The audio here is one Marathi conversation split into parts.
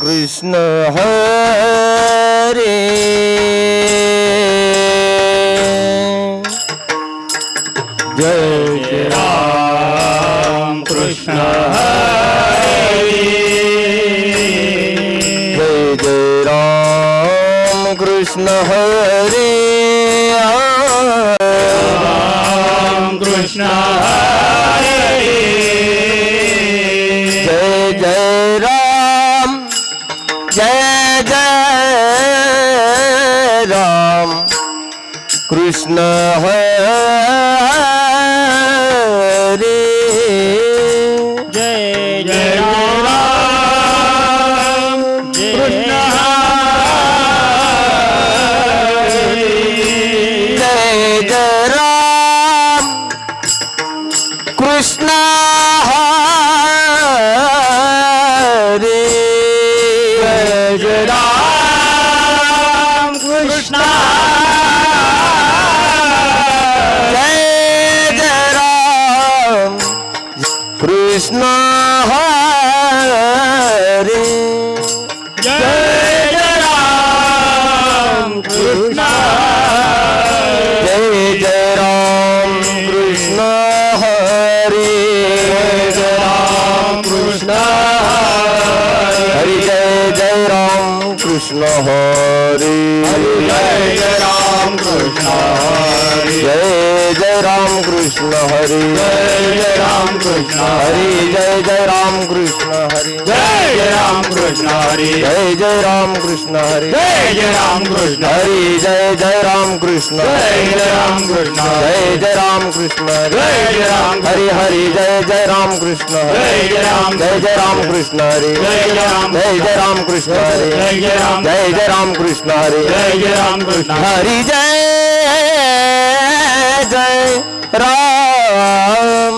कृष्ण हरे जय जय राम कृष्ण हरे जय जय राम कृष्ण हरे राम कृष्ण हरे जय जय राम जय जय राम कृष्ण हरे जय जय राम कृष्ण हरे जय जय राम कृष्ण हरे जय जय राम कृष्ण जय जय राम कृष्ण हरे जय जय राम कृष्ण जय जय राम कृष्ण हरे जय राम कृष्ण हरि जय जय राम कृष्ण हरे जय जय राम कृष्ण जय जय राम कृष्ण हरे जय जय राम कृष्ण हरि जय जय राम कृष्ण हरे जय जय राम कृष्ण हरि जय जय राम कृष्ण हरे जय जय राम कृष्ण हरि जय जय राम कृष्ण जय जय राम कृष्ण जय जय राम कृष्ण हरे जय जय राम हरि हरि जय जय राम कृष्ण हरे जय जय राम जय जय राम कृष्ण हरे जय जय राम जय जय राम कृष्ण हरे जय जय राम जय जय राम कृष्ण हरे जय जय राम कृष्ण हरि जय जय राम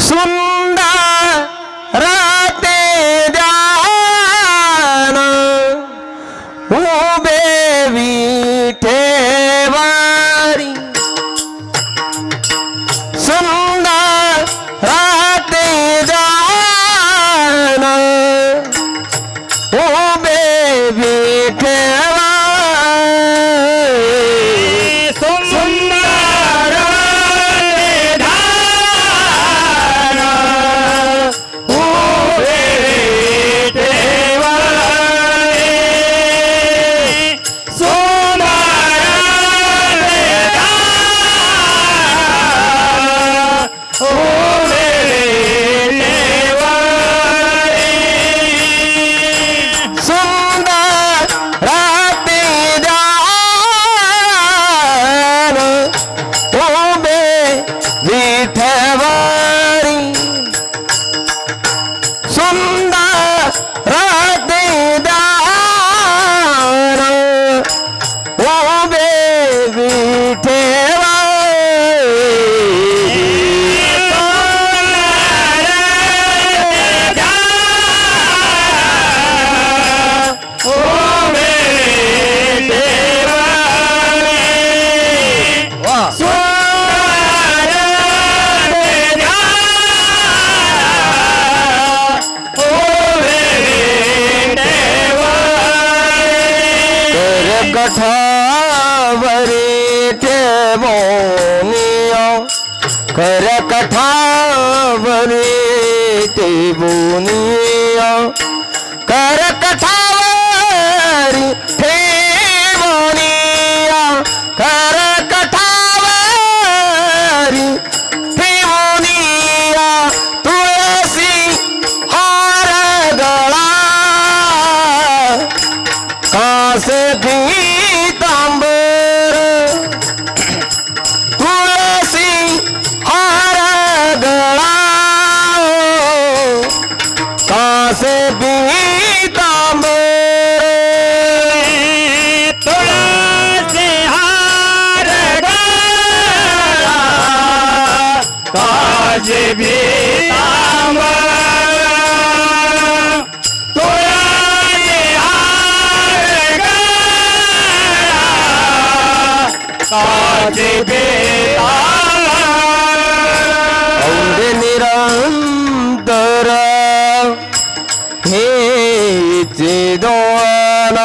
सुंदर राते ध्यान उभे विठेवारी सुंदर राते ध्यान उभे विठेवारी सुंदर निधान उभे विठेवारी सुंदर निधान उभे विठेवारी सुंदर राते ध्यान उभे विठेवारी सुंदर राते ध्यान उभे कठावरी ठेवोनिया कर कठावरी ठेवोनिया कर कठावरी ठेवोनिया कर कठावरी ठेवोनिया तुळसी हार गळा कासे पीतांबर तुळसी हार गळा कासे पीतांबर तुळसी हार गळा काजे पीतांबर तुळसी हार गळा काजे औंधे निरंतर हे चिदान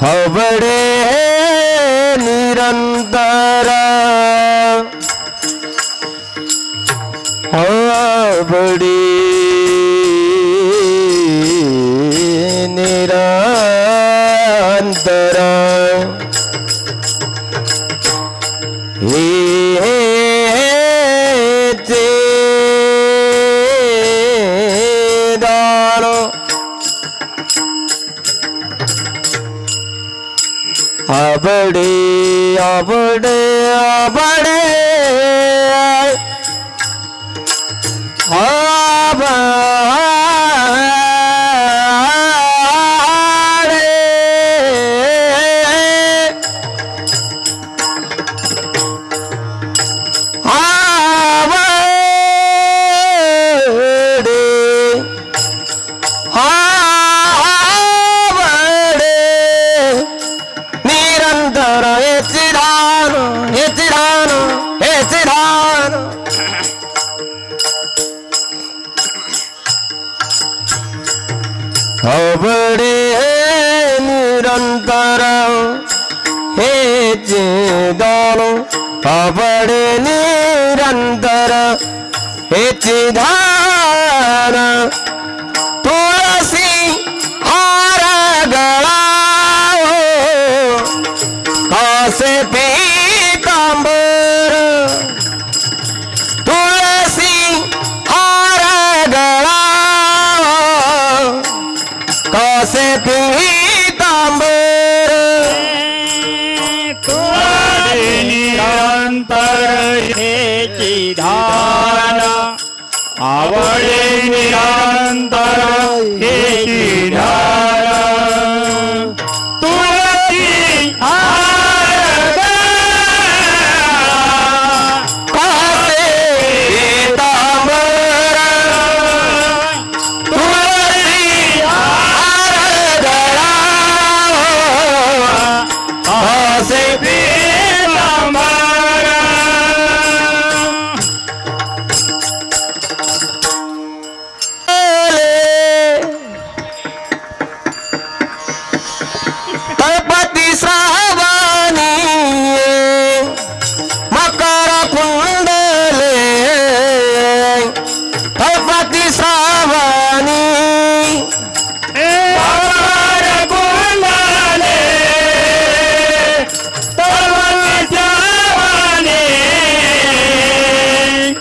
आवडे निरंतर आवडे निरंतर आवडे आवडे आवडे आवडे निरंतर हे चिदान आवडे निरंतर हे चिदान तुळसी हार गळाओ कासे पीतांबर तुळसी हार गळाओ कासे पीतांबर निरंतर हे चिदान आवडे निरंतर हे चिदान तुळसी हार कासे पीतांबर तुळसी हार गळाओ कासे तळपती श्रावणी मकर कुंडले तळपती श्रावणी मकर कुंडले तळपती श्रावणी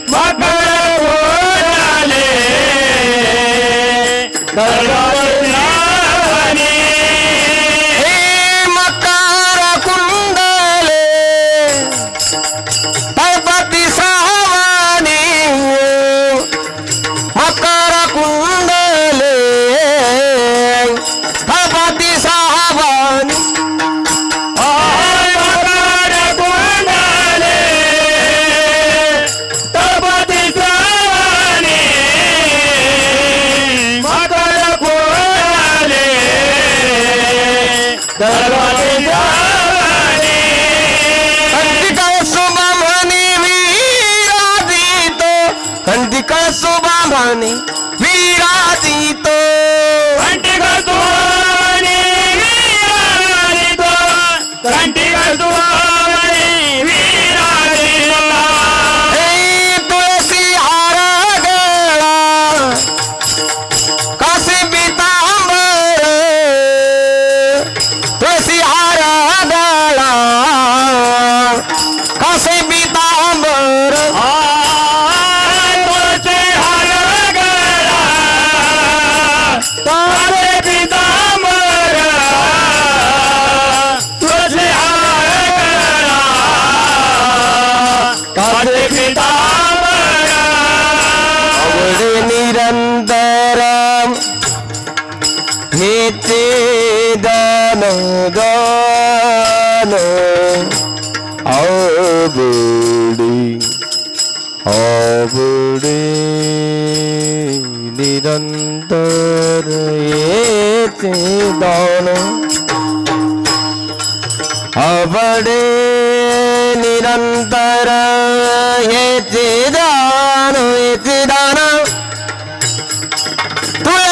मकर कुंडले तळपती श्रावणी हे मकर कुंडले तळपती श्रावणी मकर कुंडले तळपती श्रावणी मकर कुंडले तळपती श्रावणी मकर कुंडले तळपती श्रावणी कंटिका शुभमणी विराजितो कंटिका शुभमणी विराजितो कंटिका सुहावणी विराजितो कंटिका सुहावणी विराजितो हे तुळसी हार गळा कासे पीतांबर तुळसी हार गळा कासे पीतांबर तुळशी हार गळा कासे पीतांबर तुळशी हार गळा कासे पीतांबर आवडे निरंतर हे चिदान दान आवडे आवडे निरंतर हे चिदान आवडे निरंतर हे चिदान तुळसी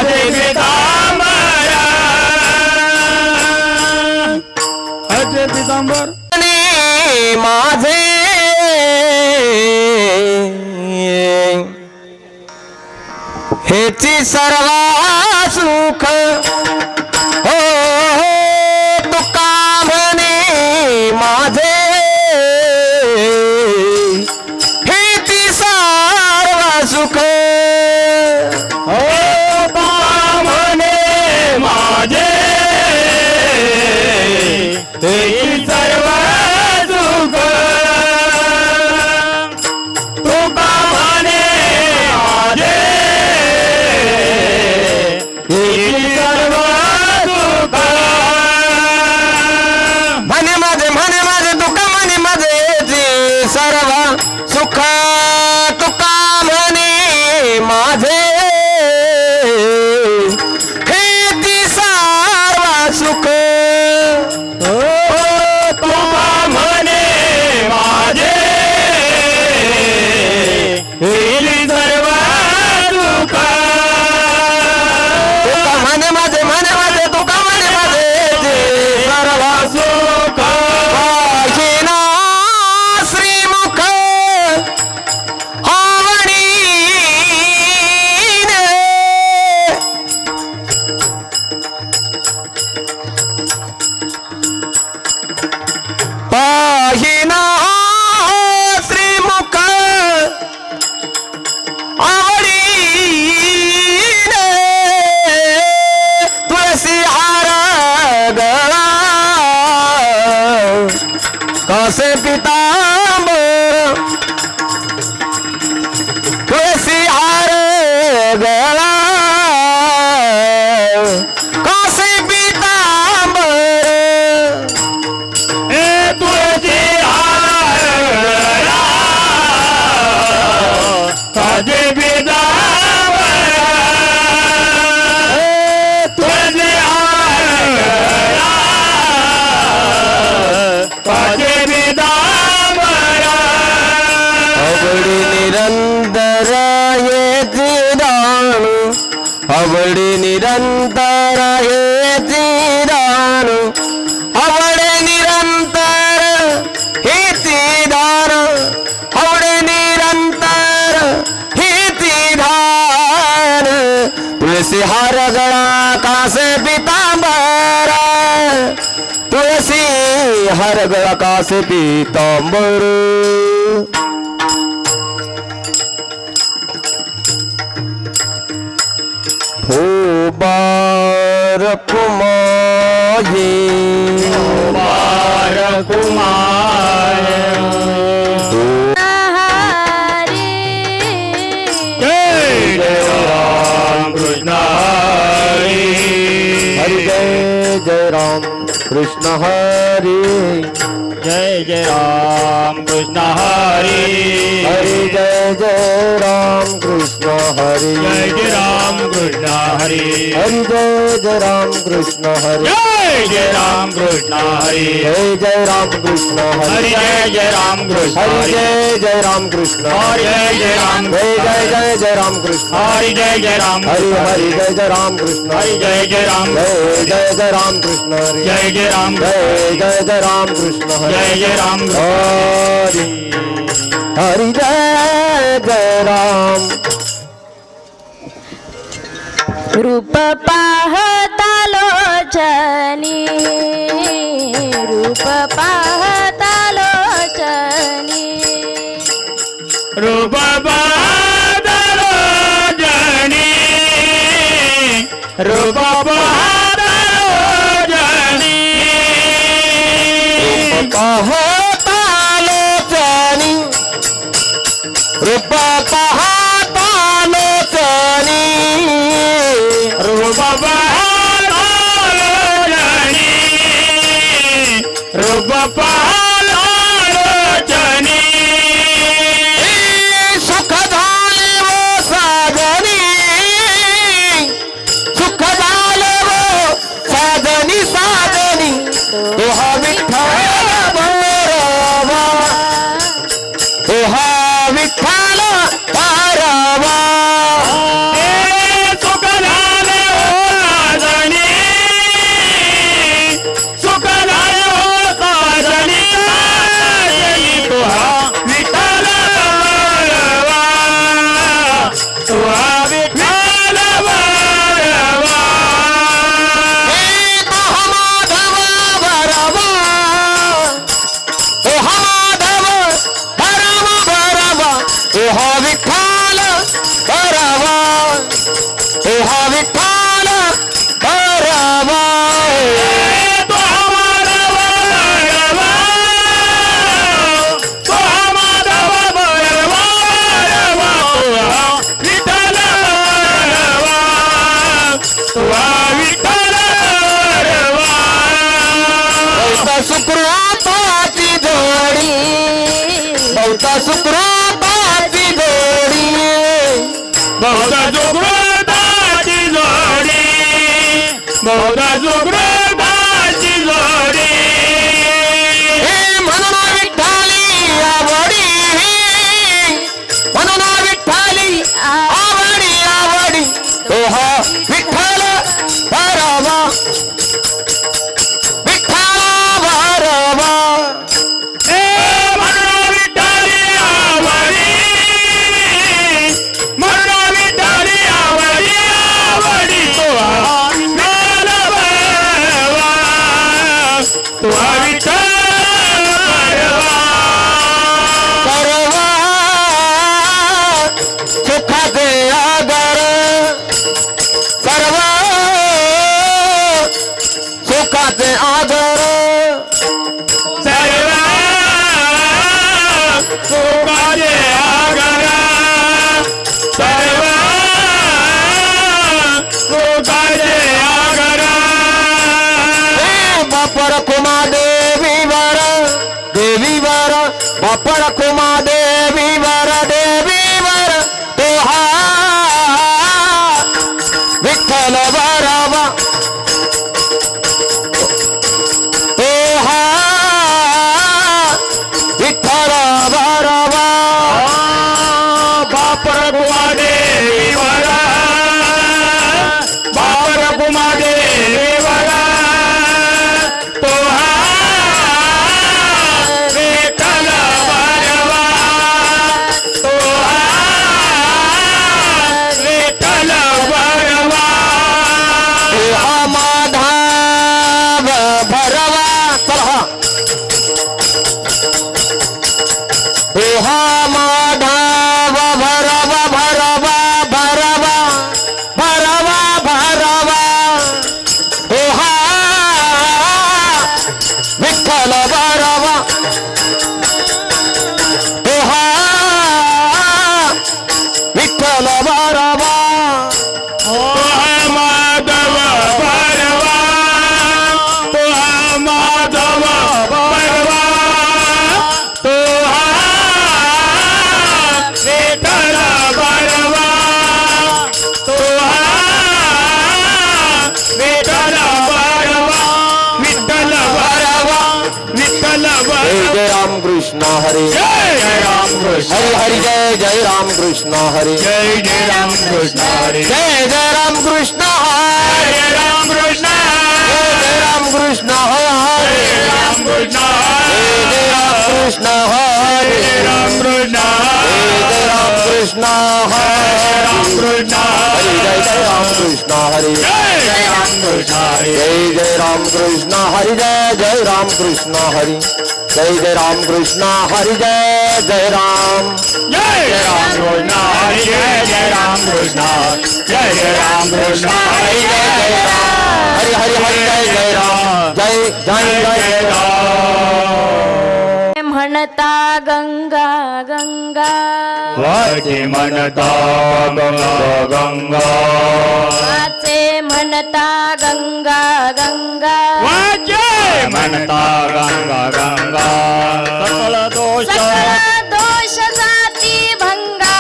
माझे पितांबर असे पितांबर माझे हेची सर्व सुख हो तुका म्हणे माझे हेची सर्व सुख हो म्हणे माझे हे सर्व सुख तुका म्हणे माझे हे सर्व सुख म्हणे माझे तुका म्हणे माझे हेची सर्व सुख तुका म्हणे माझे हेची सर्व सुख तुका म्हणे माझे हे सर्व सुख तुका म्हणे माझे तुका म्हणे माझे हेची सर्व सुख पाहिना श्रीमुख आवडीने पाहिना श्रीमुख आवडीने तुळसी हार गळा कसे पितांबर तुळसी हार गळा कसे पितांबर हे तुझे हारला ताजे पितांबर तुझे हारला ताजे पितांबर आवडी निरंतर येती राणू आवडी निरंतर येती राणू आवडे निरंतर हेती दान आवडे निरंतर हेती धान तुळसी हार गळा कासे पितांबर तुळसी हार गळा कासे पितांबर हो बारक माहे कुमार कुमार जय जय राम कृष्ण हरि जय जय राम कृष्ण हरि जय जय राम कृष्ण हरी हरि जय जय राम कृष्ण हरि जय जय राम कृष्ण हरी हरि जय जय राम कृष्ण हरि जय जय राम कृष्ण हरी जय जय राम कृष्ण हरि हरि जय जय राम कृष्ण हरि हरी जय जय राम कृष्ण हरि जय जय राम जय जय राम कृष्ण हरि जय जय राम हरि हरि जय जय राम कृष्ण हरि जय जय राम जय जय राम कृष्ण हरि जय जय राम जय जय राम कृष्ण हरि जय जय राम हरि हरि जय जय राम रूप पाहता लोचनी रूप पाहता लोचनी रूप बादलो जनी रूप बादलो जनी पाहता लोचनी रूप पाहता लोचनी रूप बादलो जनी रूप बादलो जनी सुख झाले वो साजनी सुख झाले वो साजनी साजनी हा विठ्ठल भैरवा हा विठ्ठल भैरवा सुख झाले विठ्ठल भरवा तो माधव भैरवा, तो माधव भैरवा, विठ्ठल भैरवा, तो विठ्ठल भैरवा. बहुता सुकृताची जोडी बहुता सुकृताची जोडी बहुधा सुकृताची जोडी, बहुधा सुकृताची जोडी. हे म्हणून विठ्ठली आवडी म्हणून विठ्ठली आवडी आवडी तो हा विठ्ठल भरवा विठ्ठल भरवा ए म्हणून विठ्ठली आवडी, म्हणून विठ्ठली आवडी, आवडी तो विठ्ठल भैरवा, तो विठ्ठल भैरवा. सर्वा सुखाचे आगर सर्व सुखाचे आगर सर्व सुखाचे आगर, सर्व सुखाचे आगर. हे बापर कुमा देवीवर देवीवर बापर कुमा देवीवर देवीवर तो हा विठ्ठल भरवा तो हा विठ्ठल भरवा बापर कुमादेवीवर, बापर कुमादेवीवर तो विठ्ठल भरवा, तो विठ्ठल भरवा. तो हा माधव भरवा चला तो हा माधव भरवा भरवा भरवा भरवा भरवा तो हा विठ्ठल भरवा तो हा विठ्ठल भरवा तो माधव भरवा, तो माधव भरवा, तो विठ्ठल भरवा, तो विठ्ठल भरवा, विठ्ठल भरवा, विठ्ठल जय भरवा. जय राम कृष्ण हरे जय जय राम कृष्ण, हरि हरि जय जय राम कृष्ण हरे जय जय राम कृष्ण हरे, जय जय राम कृष्ण हरे जय राम कृष्ण, जय जय राम कृष्ण हरे जय राम कृष्ण, जय जय राम कृष्ण हरे जय राम कृष्ण, जय राम कृष्ण हरे राम कृष्ण, जय जय राम कृष्ण हरे जय जय राम कृष्ण हरे, जय जय राम कृष्ण हरि जय जय राम कृष्ण हरि जय जय राम कृष्ण हरि जय जय राम जय जय राम कृष्ण हरे, जय जय राम कृष्ण, जय जय राम कृष्ण हरे, जय जय राम, हरि हरि हरि जय जय राम जय जय जय जय जय राम. म्हणता गंगा गंगा वाचे म्हणता गंगा गंगा, वाचे म्हणता गंगा गंगा वाचे म्हणता गंगा गंगा. सकळ दोष सकळ दोष जाती भंगा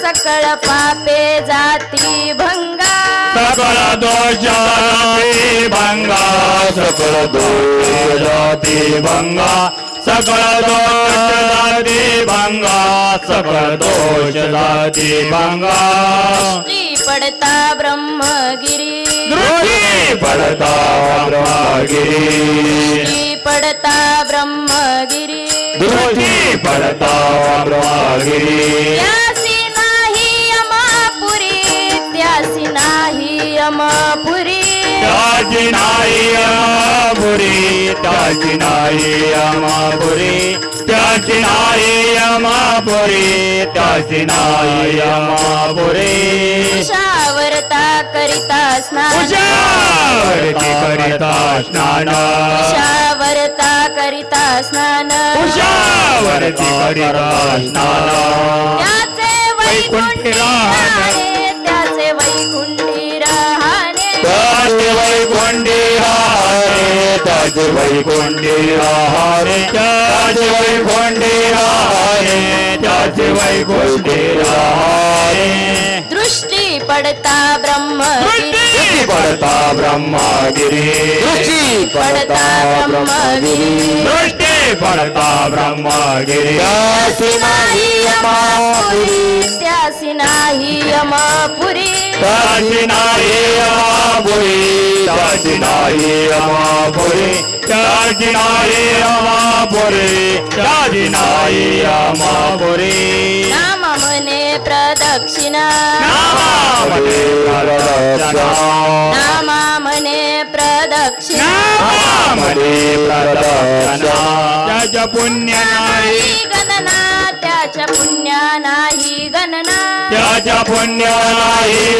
सकळ पापे जाती भंगा सकळ दोष भंगा, सकळ दोष जाती भंगा, सकळ दोष जाती भंगा, सकळ दोष जाती भंगा. दृष्टी पडता ब्रह्मगिरी दृष्टी पडता ब्रह्मगिरी, दृष्टी पडता ब्रह्मगिरी दृष्टी पडता ब्रह्मगिरी. त्यासी नाही अमापुरी त्यासी नाही अमापुरी त्याची नाही यमापुरी त्याची नाही यमापुरी त्याची नाही यमापुरी त्याची नाही यमापुरी उषावरता करिता स्नान उषावरती करिता स्नान उषावरता करिता स्नान उषावरती करिता स्नान त्याचे वैकुंठी राहणे त्याचे वैकुंठी राहणे त्याचे वैकुंठी राहणे त्याचे वैकुंठी राहणे त्याचे वैकुंठी राहणे त्याचे वैकुंठी राहणे दृष्टी पडता ब्रह्मगिरी दृष्टी पडता ब्रह्मगिरी दृष्टी पडता ब्रह्मगिरी दृष्टी पडता ब्रह्मगिरी त्याची नाही यमापुरी त्यासी नाही यमापुरी त्याची नाही यमापुरी त्याची नाही यमापुरी त्याची नाही यमापुरी त्याची नाही यमापुरी नाम म्हणे प्रदक्षिणा नामामध्ये प्रदक्षिणा नामा म्हणे प्रदक्षिणा नामामध्ये प्रदक्षिणा त्याच्या पुण्य नाही नाही गणना त्याच्या पुण्या नाही गणना त्याच्या पुण्य नाही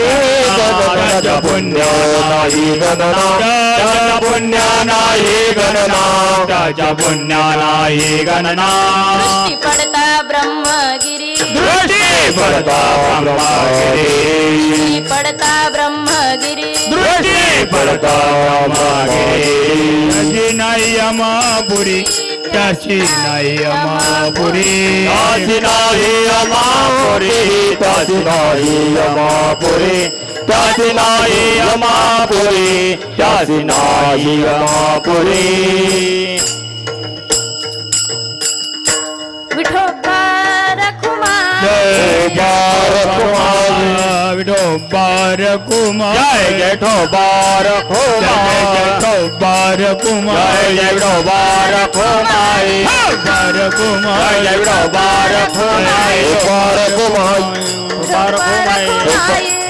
त्याच्या पुण्य नाही गणना त्याच्या पुण्य नाही गणना त्याच्या पुण्य नाही गणना दृष्टी पडता ब्रह्मगिरी दृष्टी पडता ब्रह्मगिरी दृष्टी पडता ब्रह्मगिरी दृष्टी पडता ब्रह्मगिरी त्याची नाही यमापुरी त्याची नाही यमापुरी त्याची नाही यमापुरी त्याची नाही यमापुरी त्याची नाही यमापुरी त्याची नाही यमापुरी विठोबा रखुमाई जय विठोबार कुमार जय जय ठोबार कुमार जय ठोबार कुमार जय विठोबार कुमार बार कुमार जय विठोबार कुमार ठोबार कुमाई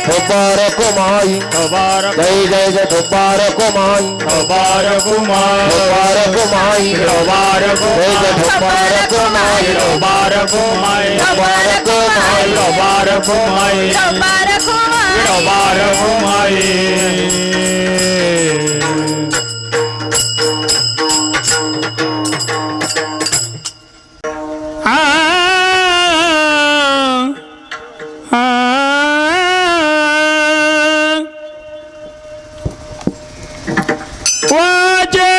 ठोबार कुमाई ठोबार जय जय जय ठोबार कुमाई ठोबार कुमार ठोबार कुमाई ठोबार जय जय ठोबार कुमाई ठोबार कुमार ठोबार कुमाई ठोबार कुमार विठोबा रखुमाई ठोबार कुमार वाचे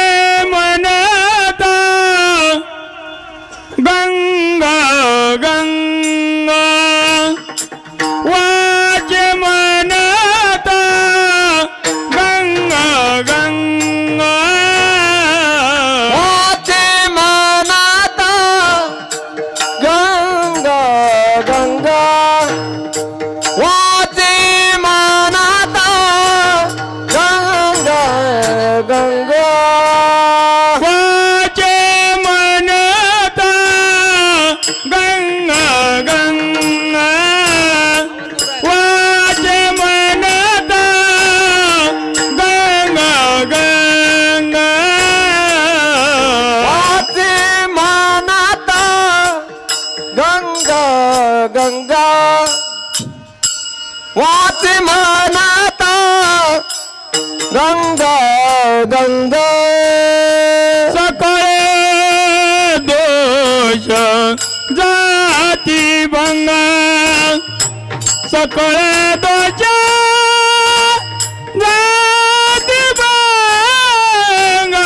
मनता गंगा गंगा वाचे मनता गंगा गंगा वाचे मनाता गंगा गंगा वाचे मनाता गंगा गंगा वाचे मनता गंगा गंगा वाचे मनता गंगा गंगा वाचे मनाता गंगा गंगा वाचे मनाता गंगा गंगा सकळे दोष जाती भंगा सकळे दोष जाती भंगा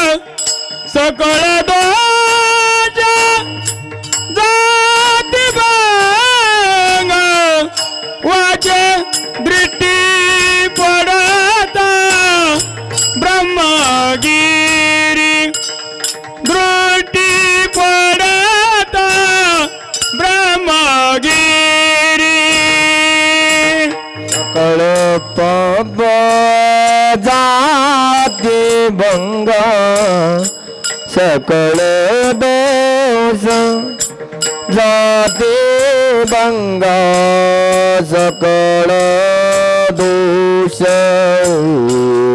सकळे दोष जाती भंगा वाचे दृष्टी पडता ब्रह्मगिरी दृष्टी पडता ब्रह्मगिरी सकळ पाप जाती भंगा सकळ दोष जाती भंगा सकळ दोष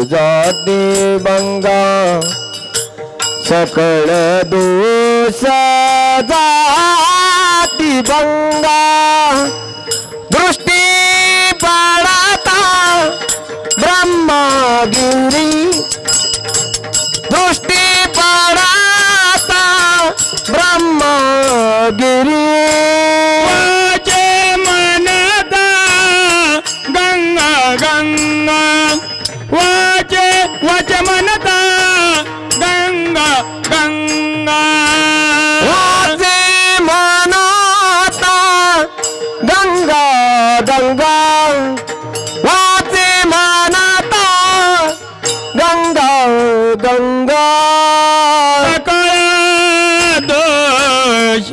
जाती जाती बंगा सकळ दोष जाती बंगा दृष्टी पाडता ब्रह्मगिरी दृष्टी पाडता ब्रह्मगिरी वाचे मनता गंगा गंगा वाचे मनता गंगा गंगा वाचे मनता गंगा गंगा वाचे मनता गंगा गंगा सकळ दोष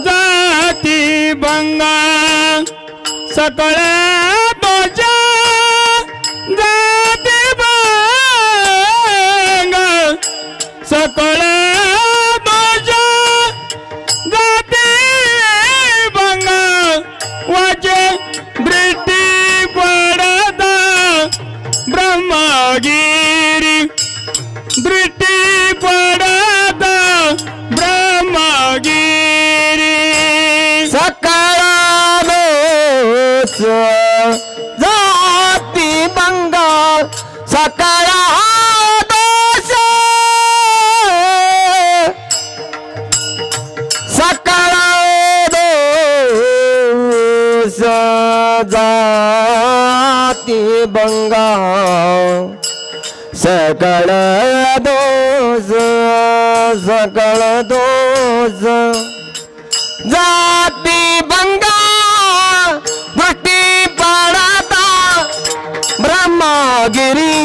जाती बंगा सकळ दोष जाती बंगा सकळ दोष जाती बंगा वाचे दृष्टी पडता ब्रह्मगिरी दृष्टी पडता ब्रह्मगिरी सकळ दोष जाती बंगा सकळ दोष सकळ दोष जाती बंगा सकळ दोष सकळ दोष जाती बंगा दृष्टी पाडता ब्रह्मगिरी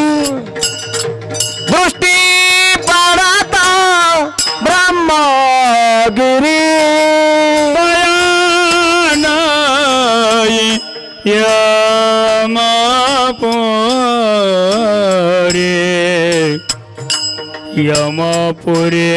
दृष्टी पाडता ब्रह्मगिरी दयानाई यमपुरे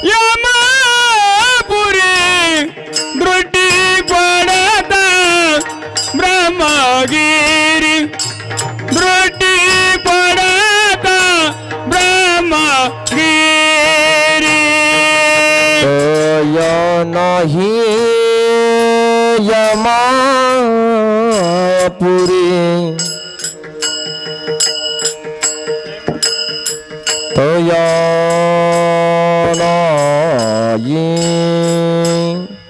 यम ब्रह्मगिरी दृष्टी पडता ब्रह्मगिरी या नाही यमापुरी तो या नाही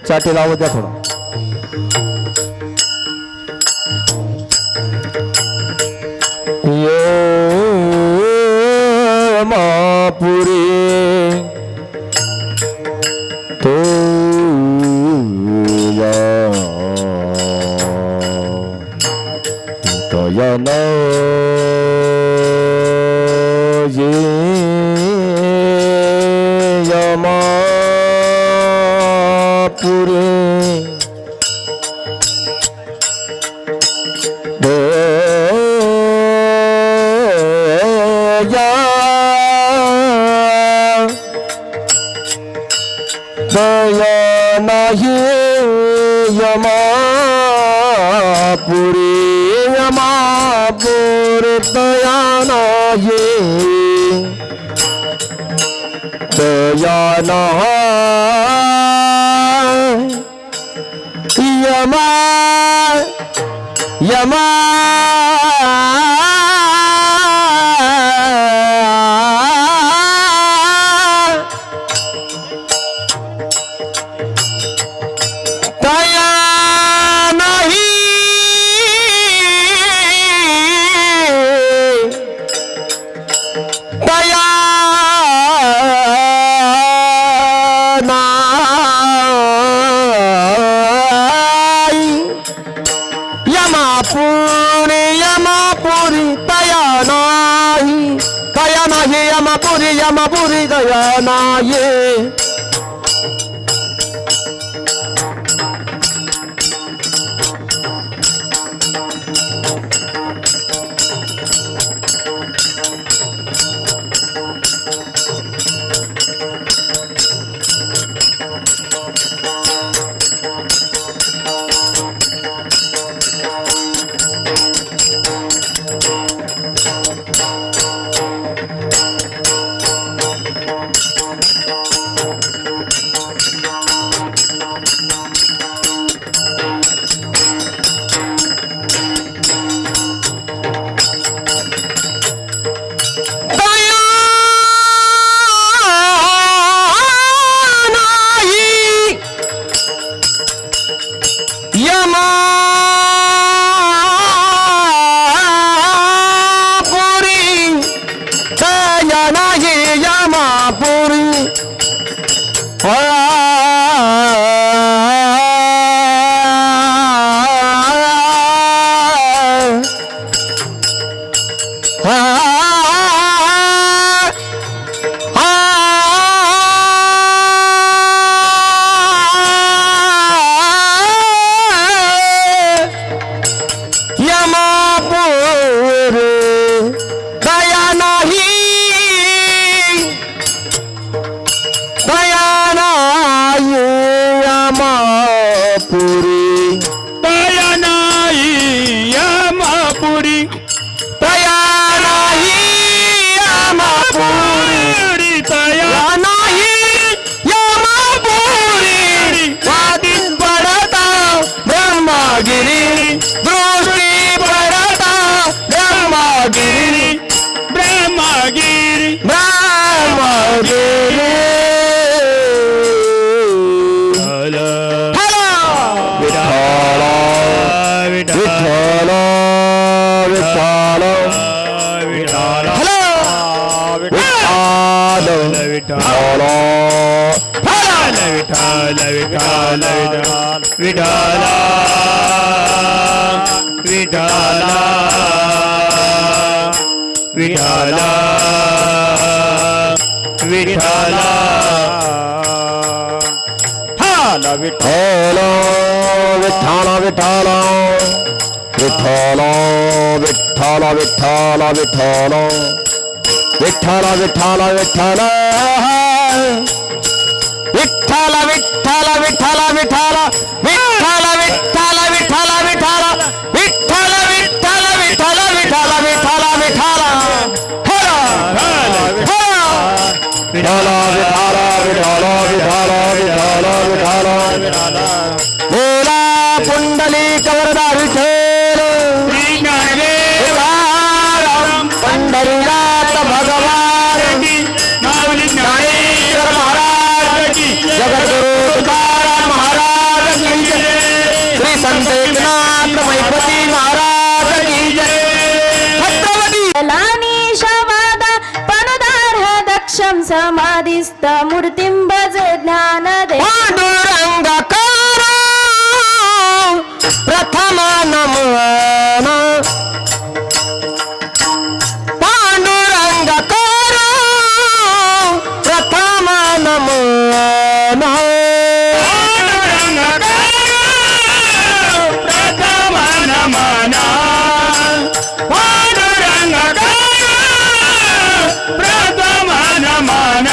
साठी लावू द्या थोडा यमापुरी तो या नाही यमापुरी या दया नाही यमापुरी यमापुरी दया नाही दया नाही यमा यमा दया नाही दया नाही यमापुरी यमापुरी दया नाही यमापुरी यमापुरी दया नाही समाधिस्थ मूर्तिं भजे ज्ञानदे पांडुरंगाकार प्रथम नमन पांडुरंगाकार प्रथम नमन प्रथम नमन प्रथम नमन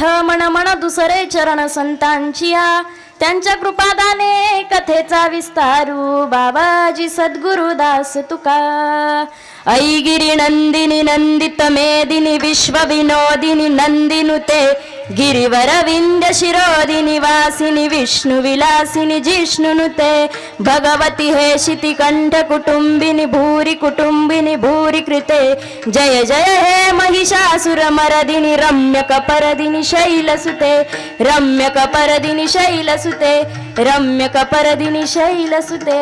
नाथ मन मन दुसरे चरण संतांचिया त्यांच्या कृपादाने कथेचा विस्तारू बाबाजी सद्गुरुदास तुका ऐगिरी नंदिनी नंदित मेदिनी विश्व विनोदिनी नंदिनुते गिरिवर विंध्य शिरोदिनी वासिनी विष्णु विलासिनी जिष्णुनुते भगवती हे शिती कंठ कुटुंबिनी भूरी कृते जय जय हे महिषासुर मरदिनी रम्य कपरदिनी शैलसुते रम्य कपरदिनी शैलसुते रम्य कपरदिनी शैलसुते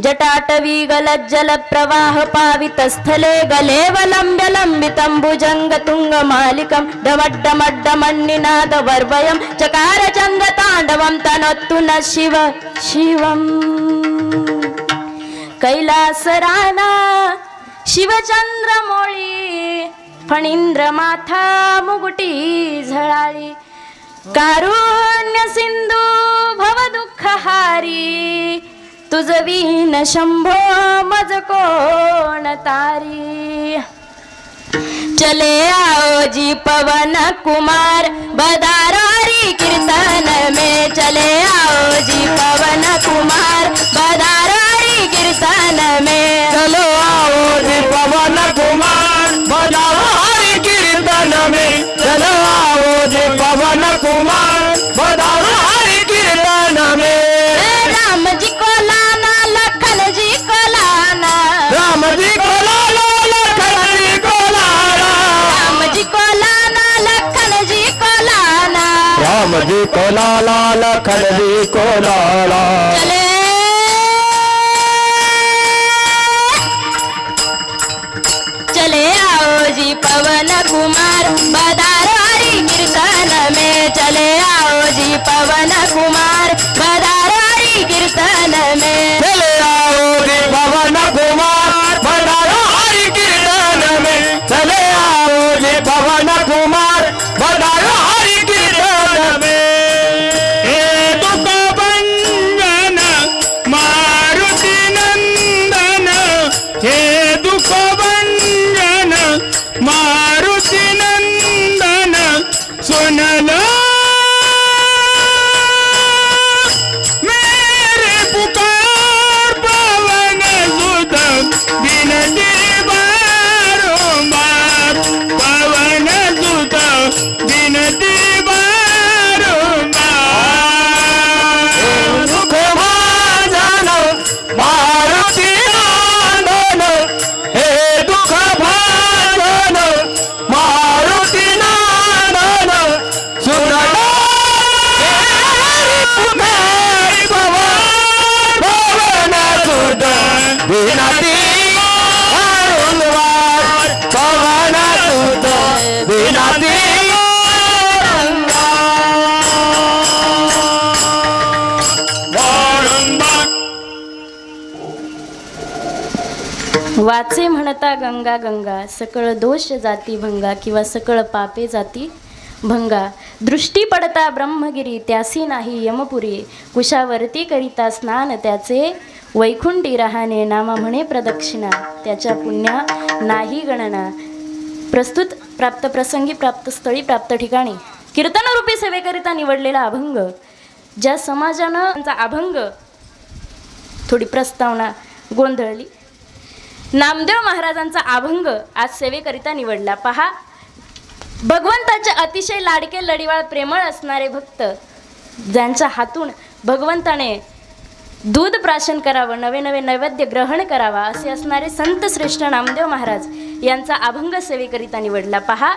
जटाटवी गलज्जल प्रवाह पावित स्थले गलेवलंब्य लंबितंबुजंग तुंग मालिकं डमड्डमड्डमन्निनाद वर्वयं चकार चंग तांडवं तनोत्तु न शिव शिवम् कैलासराना शिवचंद्रमोळी फणींद्र माथा मुगुटी झळाळी कारुण्य सिंधू भव दुःखहारी तुझ वीन शंभो मज कोण तारी चले आओ जी पवन कुमार बदारारी कीर्तन में चले आओ जी पवन कुमार बदारारी कीर्तन में चलो आओ जी पवन कुमार बदारी कीर्तन में चलो आओ जी पवन कुमार बदारी कीर्तन में राम जी को लाना लखन जी को लाना राम जी को लाला लखन जी को लाला राम जी को लाना लखन जी को लाना राम जी को लाला लखन जी को लाला चले चले आओ जी पवन कुमार बदारी कीर्तन में चले आओ जी पवन कुमार बदारी कीर्तन में चले आओ जी पवन कुमार बदारी कीर्तन में चले आओ जी पवन कुमार बदारी कीर्तन में हे दुख भंजन मारुती नंदन हे दुख भंजन मारुती नंदन सुनलो मेरे पुकार पवन सुत विनती बारंबार पवन सुत विनती बारंबार दुख भाजन मारुती नंदन हे दुख भाजन मारुती नंदन सुनलो पुकार पवन सुत विनती बारंबार पवन सुत विनती बारंबार वाचे म्हणता गंगा गंगा सकळ दोष जाती भंगा किंवा सकळ पापे जाती भंगा दृष्टी पडता ब्रह्मगिरी त्यासी नाही यमपुरी कुशावरती करिता स्नान त्याचे वैकुंठी राहणे नामा म्हणे प्रदक्षिणा त्याच्या पुण्या नाही गणना प्रस्तुत प्राप्त प्रसंगी प्राप्त स्थळी प्राप्त ठिकाणी कीर्तनरूपी सेवेकरिता निवडलेला अभंग ज्या समाजानं त्यांचा अभंग थोडी प्रस्तावना गोंधळली नामदेव महाराजांचा अभंग आज सेवेकरिता निवडला पहा भगवंताचे अतिशय लाडके लढीवाळ प्रेमळ असणारे भक्त ज्यांच्या हातून भगवंताने दूध प्राशन करावं नवे नवे नैवेद्य ग्रहण करावा असे असणारे संत श्रेष्ठ नामदेव महाराज यांचा अभंग सेवेकरिता निवडला पहा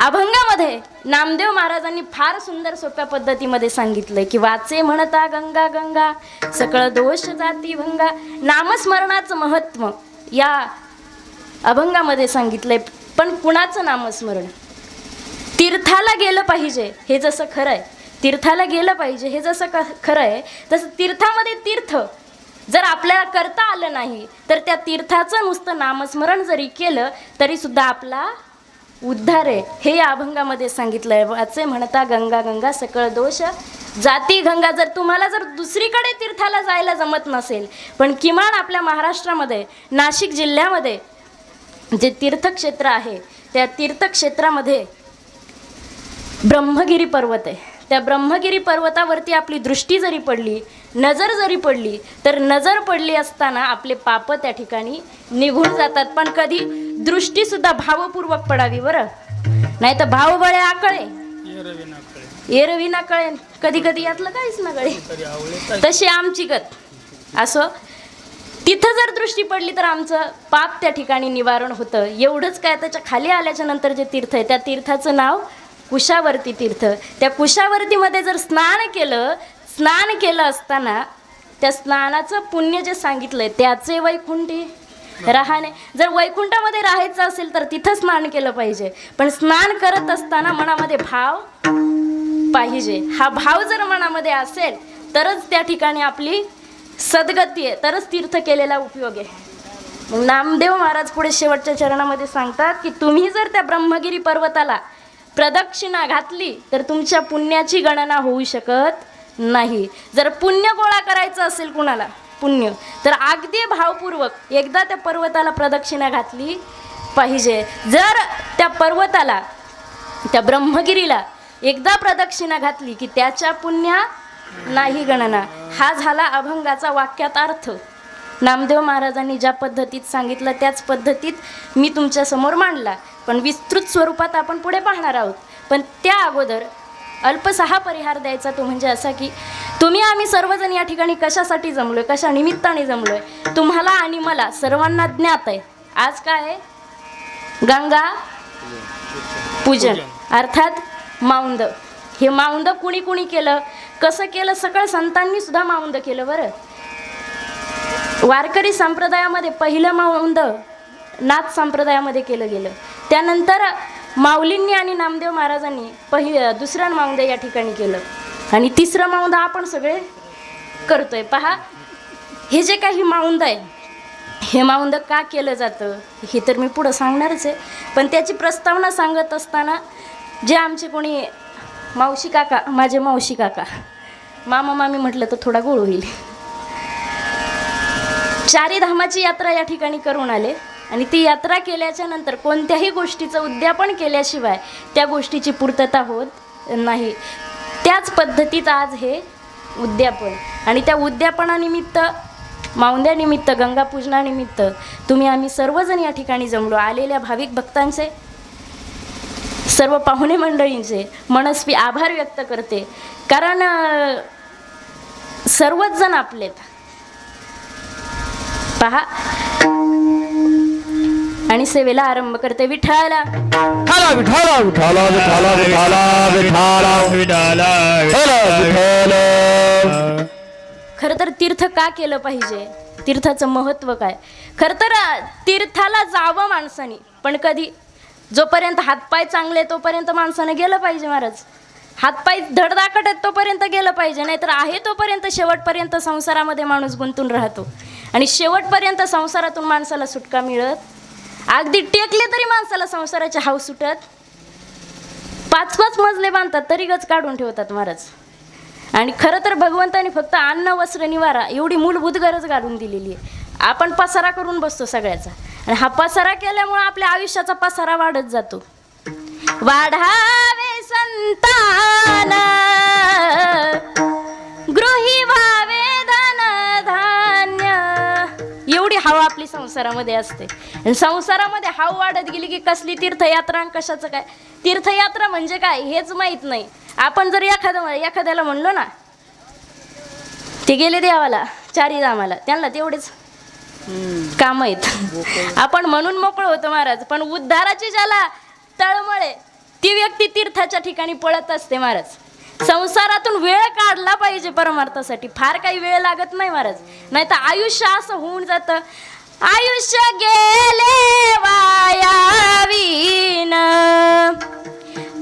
अभंगामध्ये नामदेव महाराजांनी फार सुंदर सोप्या पद्धतीमध्ये सांगितलंय की वाचे म्हणता गंगा गंगा सकळ दोष जाती भंगा नामस्मरणाचं महत्त्व या अभंगामध्ये सांगितलंय पण कुणाचं नामस्मरण तीर्थाला गेलं पाहिजे हे जसं खरं आहे तीर्थाला गेलं पाहिजे हे जसं खरं आहे तसं तीर्थामध्ये तीर्थ जर आपल्याला करता आलं नाही तर त्या तीर्थाचं नुसतं नामस्मरण जरी केलं तरी सुद्धा आपला उद्धार आहे हे या अभंगामध्ये सांगितलंय वाचे म्हणता गंगा गंगा सकळ दोष जाती गंगा जर तुम्हाला जर दुसरीकडे तीर्थाला जायला जमत नसेल पण किमान आपल्या महाराष्ट्रामध्ये नाशिक जिल्ह्यामध्ये जे तीर्थक्षेत्र आहे त्या तीर्थक्षेत्रामध्ये ब्रह्मगिरी पर्वत आहे. त्या ब्रह्मगिरी पर्वतावरती आपली दृष्टी जरी पडली, नजर जरी पडली, तर नजर पडली असताना आपले पाप त्या ठिकाणी निघून जातात. पण कधी दृष्टीसुद्धा भावपूर्वक पडावी बरं, नाही तर भावबळे आकळे एरवी ना कळे, कधी कधी यातलं काहीच ना कळे. तशी आमची गत. असो, तिथं जर दृष्टी पडली तर आमचं पाप त्या ठिकाणी निवारण होतं. एवढंच काय, त्याच्या खाली आल्याच्या नंतर जे तीर्थ आहे त्या तीर्थाचं नाव कुशावर्ती तीर्थ. त्या कुशावर्तीमध्ये जर स्नान केलं असताना त्या स्नानाचं पुण्य जे सांगितलंय त्याचे वैकुंठी राहणे. जर वैकुंठामध्ये राहायचं असेल तर तिथं स्नान केलं पाहिजे. पण स्नान करत असताना मनामध्ये भाव पाहिजे. हा भाव जर मनामध्ये असेल तरच त्या ठिकाणी आपली सद्गती आहे, तरच तीर्थ केलेला उपयोग आहे. मग नामदेव महाराज पुढे शेवटच्या चरणामध्ये सांगतात की तुम्ही जर त्या ब्रह्मगिरी पर्वताला प्रदक्षिणा घातली तर तुमच्या पुण्याची गणना होऊ शकत नाही. जर पुण्य गोळा करायचं असेल कुणाला पुण्य, तर अगदी भावपूर्वक एकदा त्या पर्वताला प्रदक्षिणा घातली पाहिजे. जर त्या पर्वताला, त्या ब्रह्मगिरीला एकदा प्रदक्षिणा घातली की त्याच्या पुण्या नाही गणना. हा झाला अभंगाचा वाक्यात अर्थ. नामदेव महाराजांनी ज्या पद्धतीत सांगितलं त्याच पद्धतीत मी तुमच्या समोर मांडला, पण विस्तृत स्वरूपात आपण पुढे पाहणार आहोत. पण त्या अगोदर अल्पसा परिहार द्यायचा, तो म्हणजे असा की तुम्ही आम्ही सर्वजण या ठिकाणी कशासाठी जमलोय, कशा निमित्ताने जमलोय, तुम्हाला आणि मला सर्वांना ज्ञात आहे. आज काय आहे? गंगा पूजन अर्थात माऊंद. हे माऊंद कुणी कुणी केलं, कसं केलं? सकळ संतांनी सुद्धा माऊंद केलं बरं. वारकरी संप्रदायामध्ये पहिलं माऊंद नाथ संप्रदायामध्ये केलं गेलं. त्यानंतर माऊलींनी आणि नामदेव महाराजांनी दुसरं माऊंद या ठिकाणी केलं आणि तिसरं माऊंद आपण सगळे करतोय. पहा, हे जे काही माऊंद आहे, हे माऊंद का केलं जातं हे तर मी पुढं सांगणारच आहे. पण त्याची प्रस्तावना सांगत असताना जे आमचे कोणी मावशी काका, माझे मावशी काका, मामा मामी म्हटलं तर थोडा गोळ होईल. चारी धामाची यात्रा या ठिकाणी करून आले आणि ती यात्रा केल्याच्या नंतर कोणत्याही गोष्टीचं उद्यापन केल्याशिवाय त्या गोष्टीची पूर्तता होत नाही. त्याच पद्धतीत आज हे उद्यापन, आणि त्या उद्यापनानिमित्त, माऊंद्यानिमित्त, गंगापूजनानिमित्त तुम्ही आम्ही सर्वजण या ठिकाणी जमलो. आलेल्या भाविक भक्तांचे, सर्व पाहुणे मंडळींचे मनस्वी आभार व्यक्त करते. कारण सर्वच जण आपलेत. पहा, आणि सेवेला आरंभ करते. विठ्ठला विठ्ठला विठ्ठला विठ्ठला विठ्ठला विठ्ठला विठ्ठला विठ्ठला. खरं तर तीर्थ का केलं पाहिजे, तीर्थाचं महत्त्व काय? खरं तर तीर्थाला जावं माणसाने, पण कधी? जोपर्यंत हातपाय चांगले तोपर्यंत माणसानं गेलं पाहिजे महाराज. हातपाय धडधाकट आहेत तोपर्यंत गेलं पाहिजे, नाहीतर आहे तोपर्यंत शेवटपर्यंत संसारामध्ये माणूस गुंतून राहतो. आणि शेवटपर्यंत संसारातून माणसाला सुटका मिळत, अगदी टेकले तरी माणसाला संसाराची हाव सुटत. 5-5 मजले बांधतात तरी गच काढून ठेवतात महाराज. आणि खरं तर भगवंतानी फक्त अन्न वस्त्र निवारा एवढी मूलभूत गरज घालून दिलेली आहे. आपण पसारा करून बसतो सगळ्याचा, आणि हा पसारा केल्यामुळे आपल्या आयुष्याचा पसारा वाढत जातो. वाढावे संतान गृही व्हावे धन धान्य, एवढी हवा आपली संसारामध्ये असते. आणि संसारामध्ये हाव वाढत गेली की कसली तीर्थयात्रा आणि कशाचं काय. तीर्थयात्रा म्हणजे काय हेच माहीत नाही. आपण जर एखाद्याला म्हणलो ना, ते गेले देवाला चारी धामाला, त्यांना तेवढेच काम आहेत. आपण म्हणून मोकळं होतो महाराज. पण उद्धाराची ज्याला तळमळे ती व्यक्ती तीर्थाच्या ठिकाणी पळत असते महाराज. संसारातून वेळ काढला पाहिजे परमार्थासाठी. फार काही वेळ लागत नाही महाराज, नाही तर आयुष्य असं होऊन जातं. आयुष्य गेले वायावीन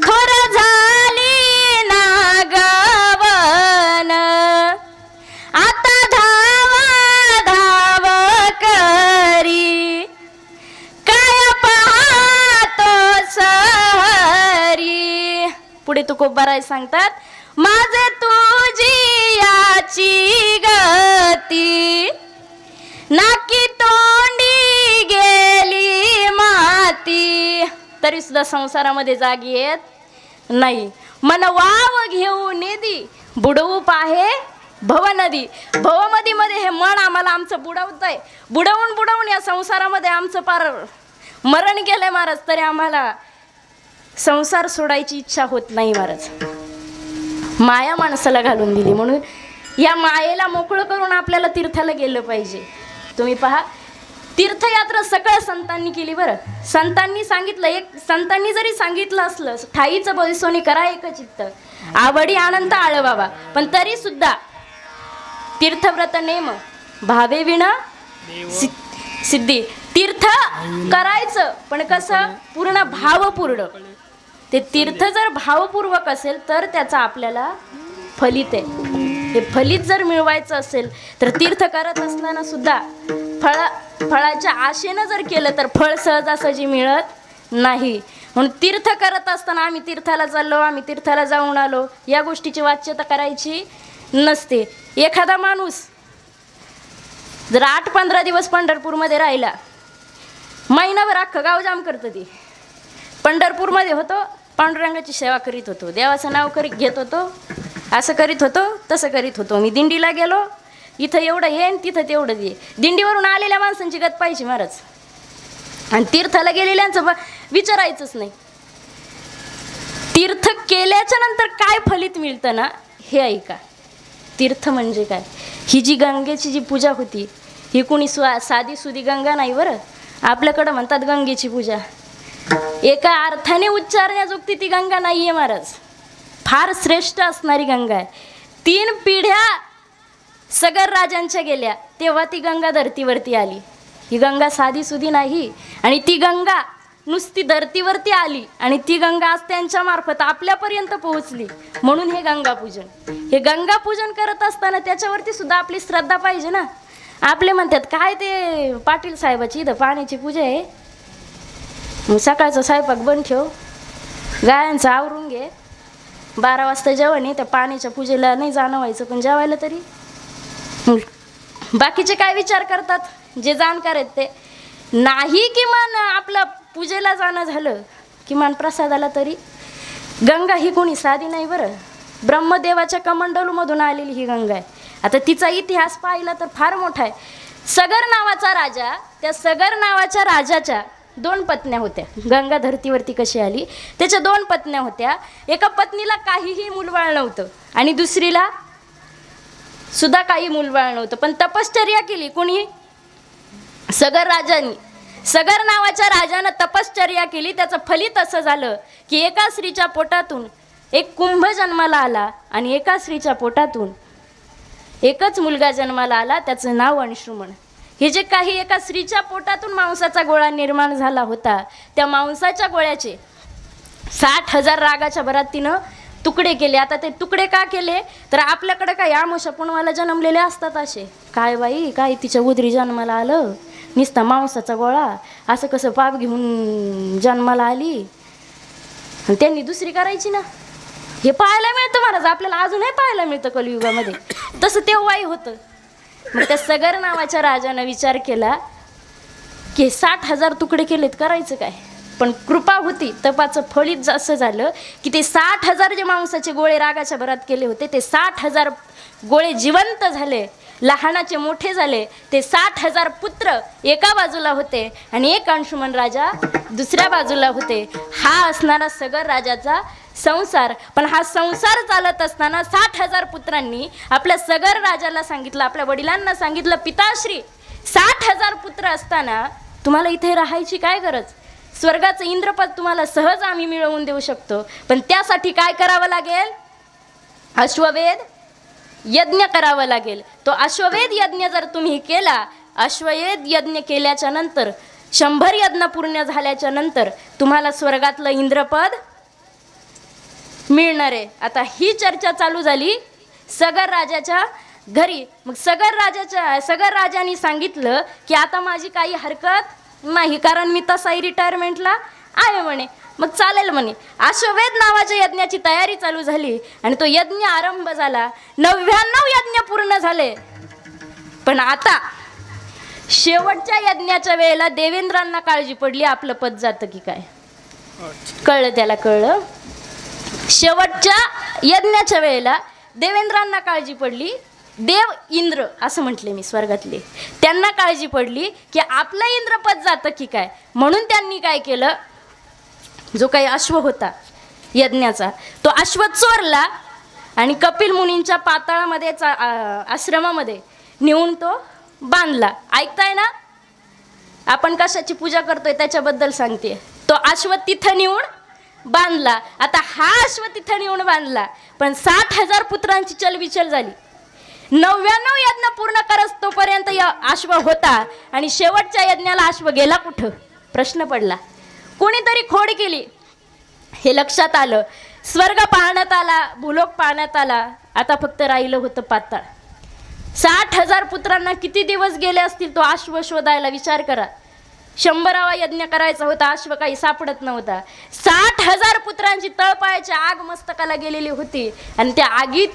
थोर झाली नागवन, आता धाव धाव करी काय पाहतो सहरी. पुढे तुकोबाराय सांगतात, माझे तुझी याची गती नाकी तोंडी गेली माती. तरी सुद्धा संसारामध्ये जागी येत नाही. मन वाव घेऊ नेदी बुडवू पाहे भव नदी. भवनदीमध्ये हे मन आम्हाला आमचं बुडवतंय. बुडवून या संसारामध्ये आमचं पार मरण गेलंय महाराज, तरी आम्हाला संसार सोडायची इच्छा होत नाही महाराज. माया माणसाला घालून दिली, म्हणून या मायेला मोकळं करून आपल्याला तीर्थाला गेलं पाहिजे. तुम्ही पहा, तीर्थयात्रा सगळ्या संतांनी केली बरं. संतांनी सांगितलं, संतांनी जरी सांगितलं असलं ठाईचं बैसोनी करा एक चित्त, आवडी आनंद आळ बाबा, पण तरी सुद्धा तीर्थव्रत नेम भावे विना सिद्धी. तीर्थ करायचं पण कसं, पूर्ण भावपूर्ण. ते तीर्थ जर भावपूर्वक असेल तर त्याचा आपल्याला फलित आहे. हे फलित जर मिळवायचं असेल तर तीर्थ करत असताना सुद्धा फळाच्या आशेनं जर केलं तर फळ सहजासहजी मिळत नाही. म्हणून तीर्थ करत असताना आम्ही तीर्थाला चाललो, आम्ही तीर्थाला जाऊन आलो, या गोष्टीची वाच्यता करायची नसते. एखादा माणूस जर 8-15 दिवस पंढरपूरमध्ये राहिला, महिनाभर अख्खं गाव जाम करतं. ती पंढरपूरमध्ये होतो, पांडुरंगाची सेवा करीत होतो, देवाचं नाव घेत होतो, असं करीत होतो, तसं करीत होतो. मी दिंडीला गेलो, इथं एवढं येईन तिथं तेवढं ये. दिंडीवरून आलेल्या माणसांची गत पाहिजे महाराज, आणि तीर्थाला गेलेल्यांचं विचारायचंच नाही. तीर्थ केल्याच्या नंतर काय फलित मिळतं ना, हे ऐका. तीर्थ म्हणजे काय, ही जी गंगेची जी पूजा होती, ही कुणी साधी सुधी गंगा नाही बरं. आपल्याकडं म्हणतात गंगेची पूजा, एका अर्थाने उच्चारण्याजोगती ती गंगा नाही आहे महाराज. फार श्रेष्ठ असणारी गंगा आहे. 3 पिढ्या सगर राजांच्या गेल्या तेव्हा ती गंगा धरतीवरती आली. ही गंगा साधी सुधी नाही, आणि ती गंगा नुसती धरतीवरती आली आणि ती गंगा आज त्यांच्या मार्फत आपल्यापर्यंत पोहोचली. म्हणून हे गंगापूजन. हे गंगापूजन करत असताना त्याच्यावरती सुद्धा आपली श्रद्धा पाहिजे ना. आपले म्हणतात काय ते पाटील साहेबाची इथं पाण्याची पूजा आहे, मग सकाळचा स्वयंपाक बंद ठेव, गायांचं आवरून घे, 12 वाजता जेवण आहे, त्या पाण्याच्या पूजेला नाही जाणं व्हायचं पण जेवायला तरी. बाकीचे काय विचार करतात जे जाणकार आहेत ते, नाही किमान आपलं पूजेला जाणं झालं, किमान प्रसादाला तरी. गंगा ही कोणी साधी नाही बरं, ब्रह्मदेवाच्या कमंडलूमधून आलेली ही गंगा आहे. आता तिचा इतिहास पाहिला तर फार मोठा आहे. सगर नावाचा राजा, त्या सगर नावाच्या राजाच्या 2 पत्न्या होत्या. गंगा धरतीवरती कशी आली, त्याच्या 2 पत्न्या होत्या. एका पत्नीला काहीही मूलबाळ नव्हतं आणि दुसरीला सुद्धा काही मूलबाळ नव्हतं, पण तपश्चर्या केली कोणी, सगर राजांनी. सगर नावाच्या राजानं तपश्चर्या केली. त्याचं फलित असं झालं की एका स्त्रीच्या पोटातून एक कुंभ जन्माला आला आणि एका स्त्रीच्या पोटातून एकच मुलगा जन्माला आला, त्याचं नाव अंशुमन. हे जे काही एका स्त्रीच्या पोटातून मांसाचा गोळा निर्माण झाला होता, त्या मांसाच्या गोळ्याचे 60,000 रागाच्या भरात तिनं तुकडे केले. आता ते तुकडे का केले तर आपल्याकडे काय आमोशा पुणवाला जन्मलेले असतात असे, काय बाई काय तिच्या उदरी जन्माला आलं, नुसता मांसाचा गोळा, असं कसं पाप घेऊन जन्माला आली, आणि त्यांनी दुसरी करायची ना. हे पाहायला मिळतं महाराज, आपल्याला अजूनही पाहायला मिळतं कलियुगामध्ये. तसं तेव्हाही होतं. मग त्या सगर नावाच्या राजानं विचार केला की 60,000 तुकडे केलेत, करायचं काय. पण कृपा होती, तपाचं फळीत असं झालं की ते 60,000 जे मांसाचे गोळे रागाच्या भरात केले होते, ते 60,000 गोळे जिवंत झाले, लहानाचे मोठे झाले. ते 60,000 पुत्र एका बाजूला होते आणि एक अंशुमन राजा दुसऱ्या बाजूला होते. हा असणारा सगर राजाचा संसार. पण हा संसार चालत असताना 60,000 पुत्रांनी आपल्या सगर राजाला सांगितलं, आपल्या वडिलांना सांगितलं, पिताश्री 60,000 पुत्र असताना तुम्हाला इथे राहायची काय गरज, स्वर्गाचं इंद्रपद तुम्हाला सहज आम्ही मिळवून देऊ शकतो, पण त्यासाठी काय करावं लागेल, अश्वमेध यज्ञ करावं लागेल. तो अश्वमेध यज्ञ जर तुम्ही केला, अश्वमेध यज्ञ केल्याच्या नंतर 100 यज्ञ पूर्ण झाल्याच्या नंतर तुम्हाला स्वर्गातलं इंद्रपद मिळणार आहे. आता ही चर्चा चालू झाली सगर राजाच्या घरी. मग सगर राजाने सांगितलं की आता माझी काही हरकत नाही, कारण मी तसाही रिटायरमेंटला आहे म्हणे. मग चालेल म्हणे. अश्वमेध नावाच्या यज्ञाची तयारी चालू झाली आणि तो यज्ञ आरंभ झाला. 99 यज्ञ पूर्ण झाले. पण आता शेवटच्या यज्ञाच्या वेळेला देवेंद्रांना काळजी पडली, आपलं पद जातं की काय. कळलं, त्याला कळलं शेवटच्या यज्ञाच्या वेळेला देवेंद्रांना काळजी पडली, देव इंद्र असं म्हटले मी स्वर्गातले, त्यांना काळजी पडली की आपलं इंद्रपद जातं की काय, म्हणून त्यांनी काय केलं, जो काही अश्व होता यज्ञाचा तो अश्व चोरला आणि कपिल मुनींच्या पाताळामध्ये आश्रमामध्ये नेऊन तो बांधला. ऐकताय ना, आपण कशाची पूजा करतोय त्याच्याबद्दल सांगते. तो अश्व तिथं नेऊन बांधला. आता हा अश्व तिथं नेऊन बांधला, पण 60,000 पुत्रांची चलबिचल झाली. 99 यज्ञ पूर्ण करस तोपर्यंत अश्व होता आणि शेवटच्या यज्ञाला अश्व गेला कुठं, प्रश्न पडला. कोणीतरी खोड केली, हे लक्षात आलं. स्वर्ग पाहण्यात आला, भूलोक पाहण्यात आला, आता फक्त राहिलं होतं पाताळ. 60,000 पुत्रांना किती दिवस गेले असतील तो अश्व शोधायला, विचार करा. 100वा यज्ञ करायचा होता, अश्व काही सापडत नव्हता. 60,000 पुत्रांची तळपायाची आग मस्तकाला गेलेली होती आणि त्या आगीत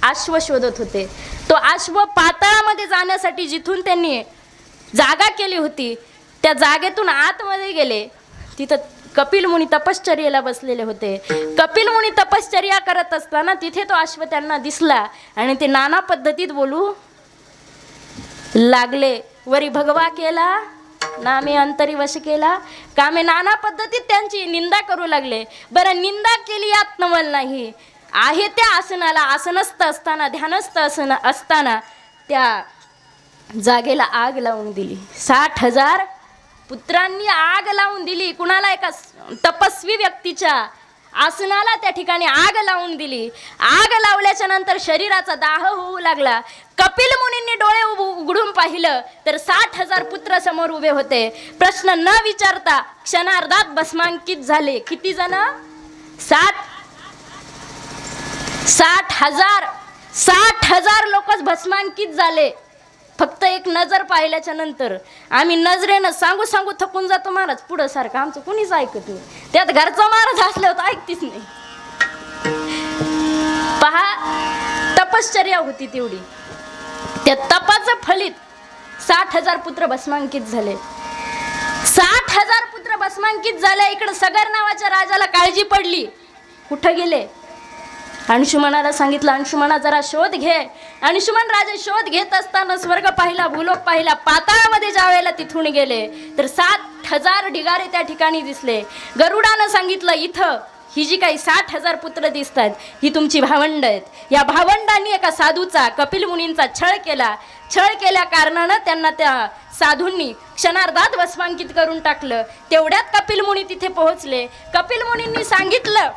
अश्व शोधत होते. तो अश्व पाताळामध्ये जाण्यासाठी जिथून त्यांनी जागा केली होती त्या जागेतून आतमध्ये गेले. तिथं कपिल मुनी तपश्चर्येला बसलेले होते. कपिल मुनी तपश्चर्या करत असताना तिथे तो अश्व त्यांना दिसला आणि ते नाना पद्धतीत बोलू लागले. वरी भगवा केला, नामे अंतरी वश केला, कामे नाना पद्धतीत त्यांची निंदा करू लागले. बरं, निंदा केली यात नवल नाही. आहे त्या आसनाला आसनस्थ असताना, ध्यानस्थ असताना त्या जागेला आग लावून दिली. 60,000 पुत्रांनी आग लावून दिली. कुणाला, एका तपस्वी व्यक्तीच्या आसनाला त्या ठिकाणी आग लावून दिली. आग लावल्याच्या नंतर शरीराचा दाह होऊ लागला. कपिल मुनींनी डोळे उघडून पाहिलं तर 60,000 पुत्र समोर उभे होते. प्रश्न न विचारता क्षणार्धात भस्मांकित झाले. किती जण? 60,000 लोकच भस्मांकित झाले. फक्त एक नजर पाहिल्याच्या नंतर. आम्ही नजरेनं सांगू थकून जातो, महाराज पुढं सारखं आमचं कुणीच ऐकत नाही. त्यात घरचा महाराज असल्यावर ऐकतीच नाही. पहा, तपश्चर्या होती तेवढी. त्या तपाचं फलित 60,000 पुत्र भस्मांकित झाले. 60,000 पुत्र भस्मांकित झाले. इकडे सगर नावाच्या राजाला काळजी पडली. कुठं गेले? अंशुमनाला सांगितलं, अंशुमना जरा शोध घे. अंशुमन राजे शोध घेत असताना स्वर्ग पाहिला, भूलोक पाहिला, पाताळामध्ये ज्यावेळेला तिथून गेले तर 60,000 ढिगारे त्या ठिकाणी दिसले. गरुडानं सांगितलं, इथं ही जी काही 60,000 पुत्र दिसत आहेत ही तुमची भावंड आहेत. या भावंडांनी एका साधूचा, कपिल मुनींचा छळ केला. छळ केल्या कारणानं त्यांना त्या साधूंनी क्षणार्धात भस्मांकित करून टाकलं. तेवढ्यात कपिल मुनी तिथे पोहोचले. कपिल मुनींनी सांगितलं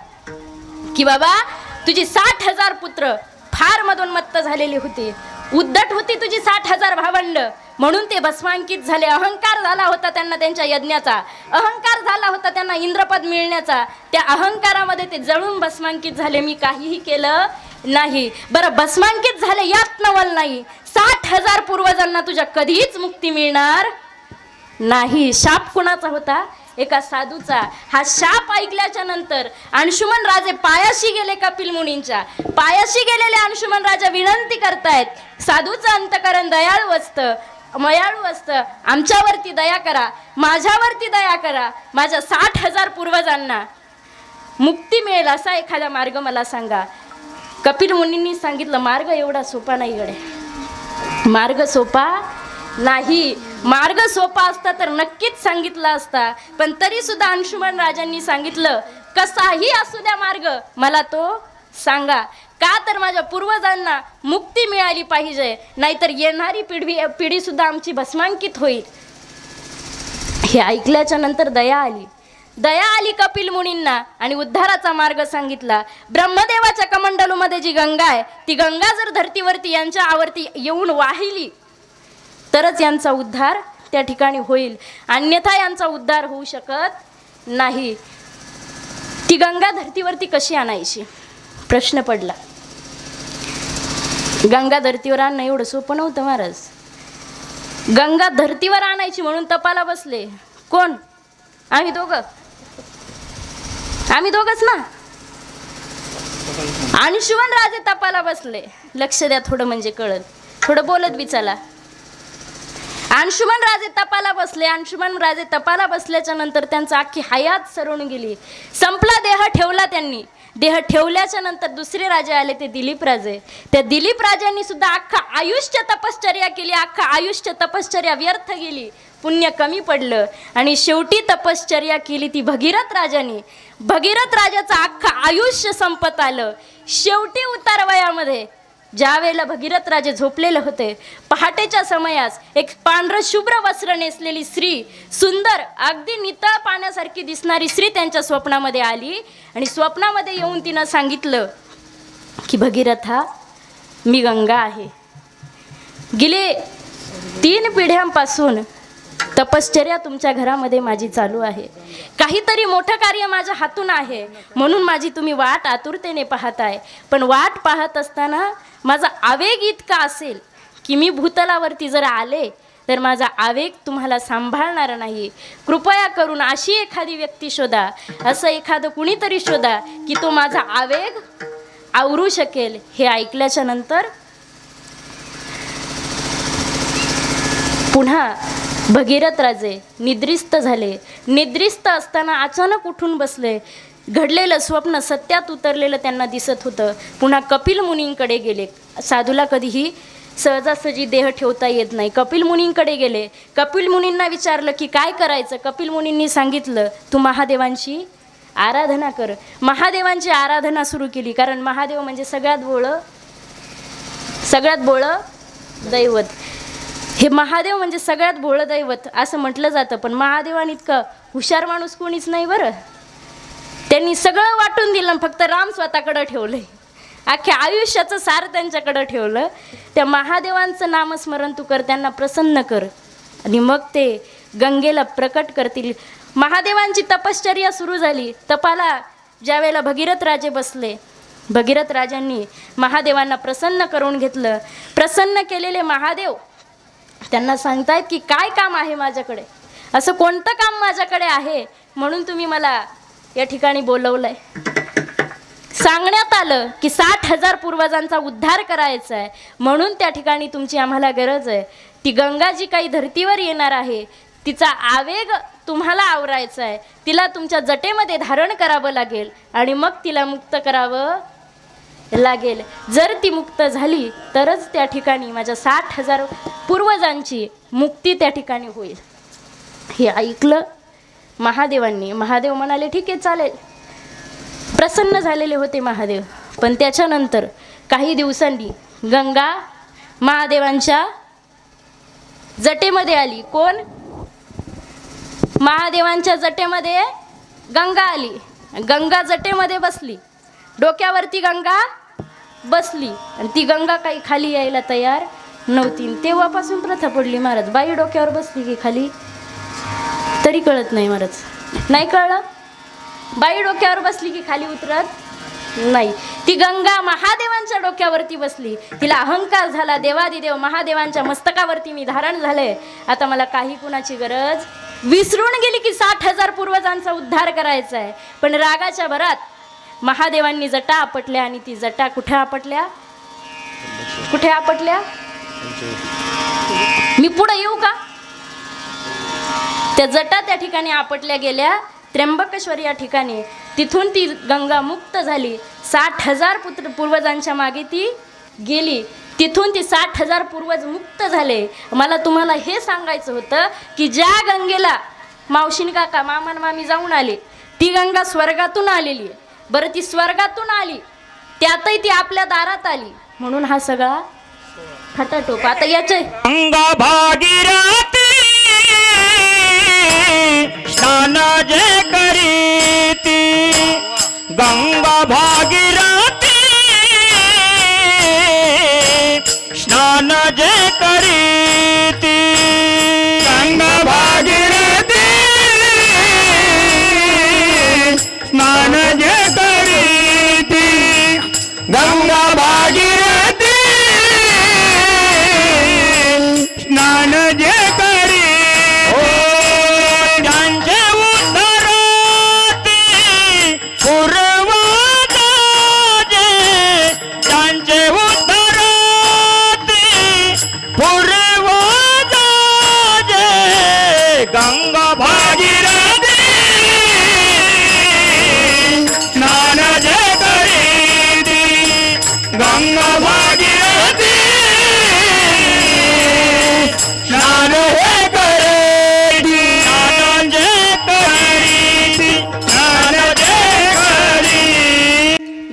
की बाबा, तुझी 60,000 पुत्र फार मदोन्मत्त झालेली होती, उद्धट होती तुझी 60,000 भावंड, म्हणून ते भस्मांकित झाले. अहंकार झाला होता त्यांना, त्यांच्या यज्ञाचा अहंकार झाला होता त्यांना इंद्रपद मिळण्याचा. त्या अहंकारामध्ये ते जळून भस्मांकित झाले. मी काहीही केलं नाही. बरं, भस्मांकित झाले यात नवल नाही. 60,000 पूर्वजांना तुझ्या कधीच मुक्ती मिळणार नाही. शाप कुणाचा होता? एका साधूचा. हा शाप ऐकल्याच्या नंतर अंशुमन राजे पायाशी गेले. कपिल मुनींच्या पायाशी गेलेले अंशुमन राजा विनंती करतायत, साधूचं अंतकरण दयाळू असतं, मयाळू असतं, आमच्यावरती दया करा, माझ्यावरती दया करा, माझ्या 60,000 पूर्वजांना मुक्ती मिळेल असा एखादा मार्ग मला सांगा. कपिल मुनींनी सांगितलं, मार्ग एवढा सोपा नाही गडे, मार्ग सोपा नाही. मार्ग सोपा असता तर नक्कीच सांगितला असता, पण तरी सुद्धा अंशुमन राजांनी सांगितलं, कसाही असू द्या मार्ग, मला तो सांगा. का तर माझ्या पूर्वजांना मुक्ती मिळाली पाहिजे, नाहीतर येणारी पिढी सुद्धा आमची भस्मांकित होईल. हे ऐकल्याच्या नंतर दया आली कपिल मुनींना आणि उद्धाराचा मार्ग सांगितला. ब्रह्मदेवाच्या कमंडलूमध्ये जी गंगा आहे, ती गंगा जर धर्तीवरती यांच्या आवर्ती येऊन वाहिली तरच यांचा उद्धार त्या ठिकाणी होईल, अन्यथा यांचा उद्धार होऊ शकत नाही. ती गंगा धर्तीवरती कशी आणायची प्रश्न पडला. गंगा धर्तीवर आणणं एवढं सोपं नव्हतं महाराज. गंगा धर्तीवर आणायची म्हणून तपाला बसले. कोण? आम्ही दोघंच ना. अंशुमन राजे तपाला बसले. लक्ष द्या थोडं, म्हणजे कळत, थोडं बोलत बी चला. अंशुमन राजे तपाला बसले. अंशुमन राजे तपाला बसल्याच्या नंतर त्यांचा अख्खी हयात सरून गेली. संपला देह ठेवला त्यांनी. देह ठेवल्याच्या नंतर दुसरे राजे आले, ते दिलीप राजे. त्या दिलीप राजांनी सुद्धा अख्खं आयुष्य तपश्चर्या केली, अख्खं आयुष्य तपश्चर्या व्यर्थ गेली, पुण्य कमी पडलं. आणि शेवटी तपश्चर्या केली ती भगीरथ राजांनी. भगीरथ राजाचं अख्खं आयुष्य संपत आलं. शेवटी उतारवयामध्ये ज्या वेळेला भगीरथ राजे झोपलेले होते, पहाटेच्या समयास एक पांढरं शुभ्र वस्त्र नेसलेली स्त्री, सुंदर अगदी नितळ पाण्यासारखी दिसणारी स्त्री त्यांच्या स्वप्नामध्ये आली. आणि स्वप्नामध्ये येऊन तिनं सांगितलं की भगीरथा, मी गंगा आहे. गेले 3 पिढ्यांपासून तपश्चर्या तुमच्या घरामध्ये माझी चालू आहे. काहीतरी मोठं कार्य माझ्या हातून आहे, म्हणून माझी तुम्ही वाट आतुरतेने पाहताय. पण वाट पाहत असताना माझा आवेग इतका असेल की मी भूतलावरती जर आले तर माझा आवेग तुम्हाला सांभाळणार नाही. कृपया करून अशी एखादी व्यक्ती शोधा, असं एखादं कुणीतरी शोधा की तो माझा आवेग आवरू शकेल. हे ऐकल्याच्या नंतर पुन्हा भगीरथ राजे निद्रिस्त झाले. निद्रिस्त असताना अचानक उठून बसले. घडलेलं स्वप्न सत्यात उतरलेलं त्यांना दिसत होतं. पुन्हा कपिल मुनींकडे गेले. साधूला कधीही सहजासहजी देह ठेवता येत नाही. कपिल मुनींकडे गेले. कपिल मुनींना विचारलं की काय करायचं. कपिल मुनींनी सांगितलं, तू महादेवांची आराधना कर. महादेवांची आराधना सुरू केली, कारण महादेव म्हणजे सगळ्यात भोळं दैवत. हे महादेव म्हणजे सगळ्यात भोळं दैवत असं म्हटलं जातं. पण महादेवाने इतकं हुशार माणूस कोणीच नाही बरं. त्यांनी सगळं वाटून दिलं, फक्त राम स्वतःकडं ठेवलंय. अख्ख्या आयुष्याचं सार त्यांच्याकडं ठेवलं. त्या महादेवांचं नामस्मरण तू कर, त्यांना प्रसन्न कर, आणि मग ते गंगेला प्रकट करतील. महादेवांची तपश्चर्या सुरू झाली. तपाला ज्या वेळेला भगीरथ राजे बसले, भगीरथ राजांनी महादेवांना प्रसन्न करून घेतलं. प्रसन्न केलेले महादेव त्यांना सांगतायत की काय काम आहे माझ्याकडे, असं कोणतं काम माझ्याकडे आहे म्हणून तुम्ही मला या ठिकाणी बोलवलंय. सांगण्यात आलं की 60,000 पूर्वजांचा उद्धार करायचा आहे, म्हणून त्या ठिकाणी तुमची आम्हाला गरज आहे. ती गंगा जी काही धर्तीवर येणार आहे, तिचा आवेग तुम्हाला आवरायचा आहे. तिला तुमच्या जटेमध्ये धारण करावं लागेल आणि मग तिला मुक्त करावं लागेल. जर ती मुक्त झाली तरच त्या ठिकाणी माझ्या 60,000 पूर्वजांची मुक्ती त्या ठिकाणी होईल. हे ऐकलं महादेवांनी. महादेव म्हणाले ठीक आहे चालेल. प्रसन्न झालेले होते महादेव. पण त्याच्यानंतर काही दिवसांनी गंगा महादेवांच्या जटेमध्ये आली. कोण? महादेवांच्या जटेमध्ये गंगा आली. गंगा जटेमध्ये बसली. डोक्यावरती गंगा बसली आणि ती गंगा काही खाली यायला तयार नव्हती. तेव्हापासून प्रथा पडली महाराज, बाई डोक्यावर बसली की खाली तरी कळत नाही महाराज. नाही कळलं? बाई डोक्यावर बसली की खाली उतरत नाही. ती गंगा महादेवांच्या डोक्यावरती बसली. तिला अहंकार झाला, देवादिदेव महादेवांच्या मस्तकावरती मी धारण झाले, आता मला काही कुणाची गरज. विसरून गेली की 60,000 पूर्वजांचा उद्धार करायचा आहे. पण रागाच्या भरात महादेवांनी जटा आपटल्या आणि ती जटा कुठे आपटल्या? कुठे आपटल्या? मी पुढे येऊ का? त्या जटा त्या ठिकाणी आपटल्या गेल्या त्र्यंबकेश्वर या ठिकाणी. तिथून ती गंगा मुक्त झाली. 60,000 पूर्वजांच्या मागे ती गेली. तिथून ती 60,000 पूर्वज मुक्त झाले. मला तुम्हाला हे सांगायचं होतं की ज्या गंगेला मावशीन काका मामा मामी जाऊन आले, ती गंगा स्वर्गातून आलेली आहे. बरं, ती स्वर्गातून आली त्यातही ती आपल्या दारात आली, म्हणून हा सगळा खटाटोप. आता याचे गंगा भागीरथी स्नान जे करीती, गंगा भागीरथी स्नान जे करीती, गंगा भागीरथी स्नान जे करीती, गंगा भागीरथी स्नान जे करी. ज्यांचे उद्धरती पूर्वजा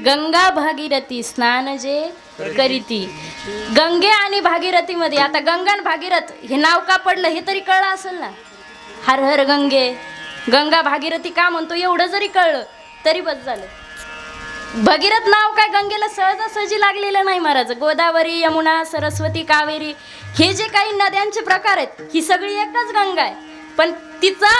गंगा भागीरथी स्नान जे करीती. गंगे आणि भागीरथी मध्ये आता गंगा आणि भागीरथ हे नाव का पडलं हे तरी कळलं असेल ना. हर हर गंगे, गंगा भागीरथी का म्हणतो एवढं जरी कळलं तरी बस झालं. भगीरथ नाव काय गंगेला सहजासहजी लागलेलं नाही महाराज. गोदावरी, यमुना, सरस्वती, कावेरी हे जे काही नद्यांचे प्रकार आहेत ही सगळी एकच गंगा आहे. पण तिचा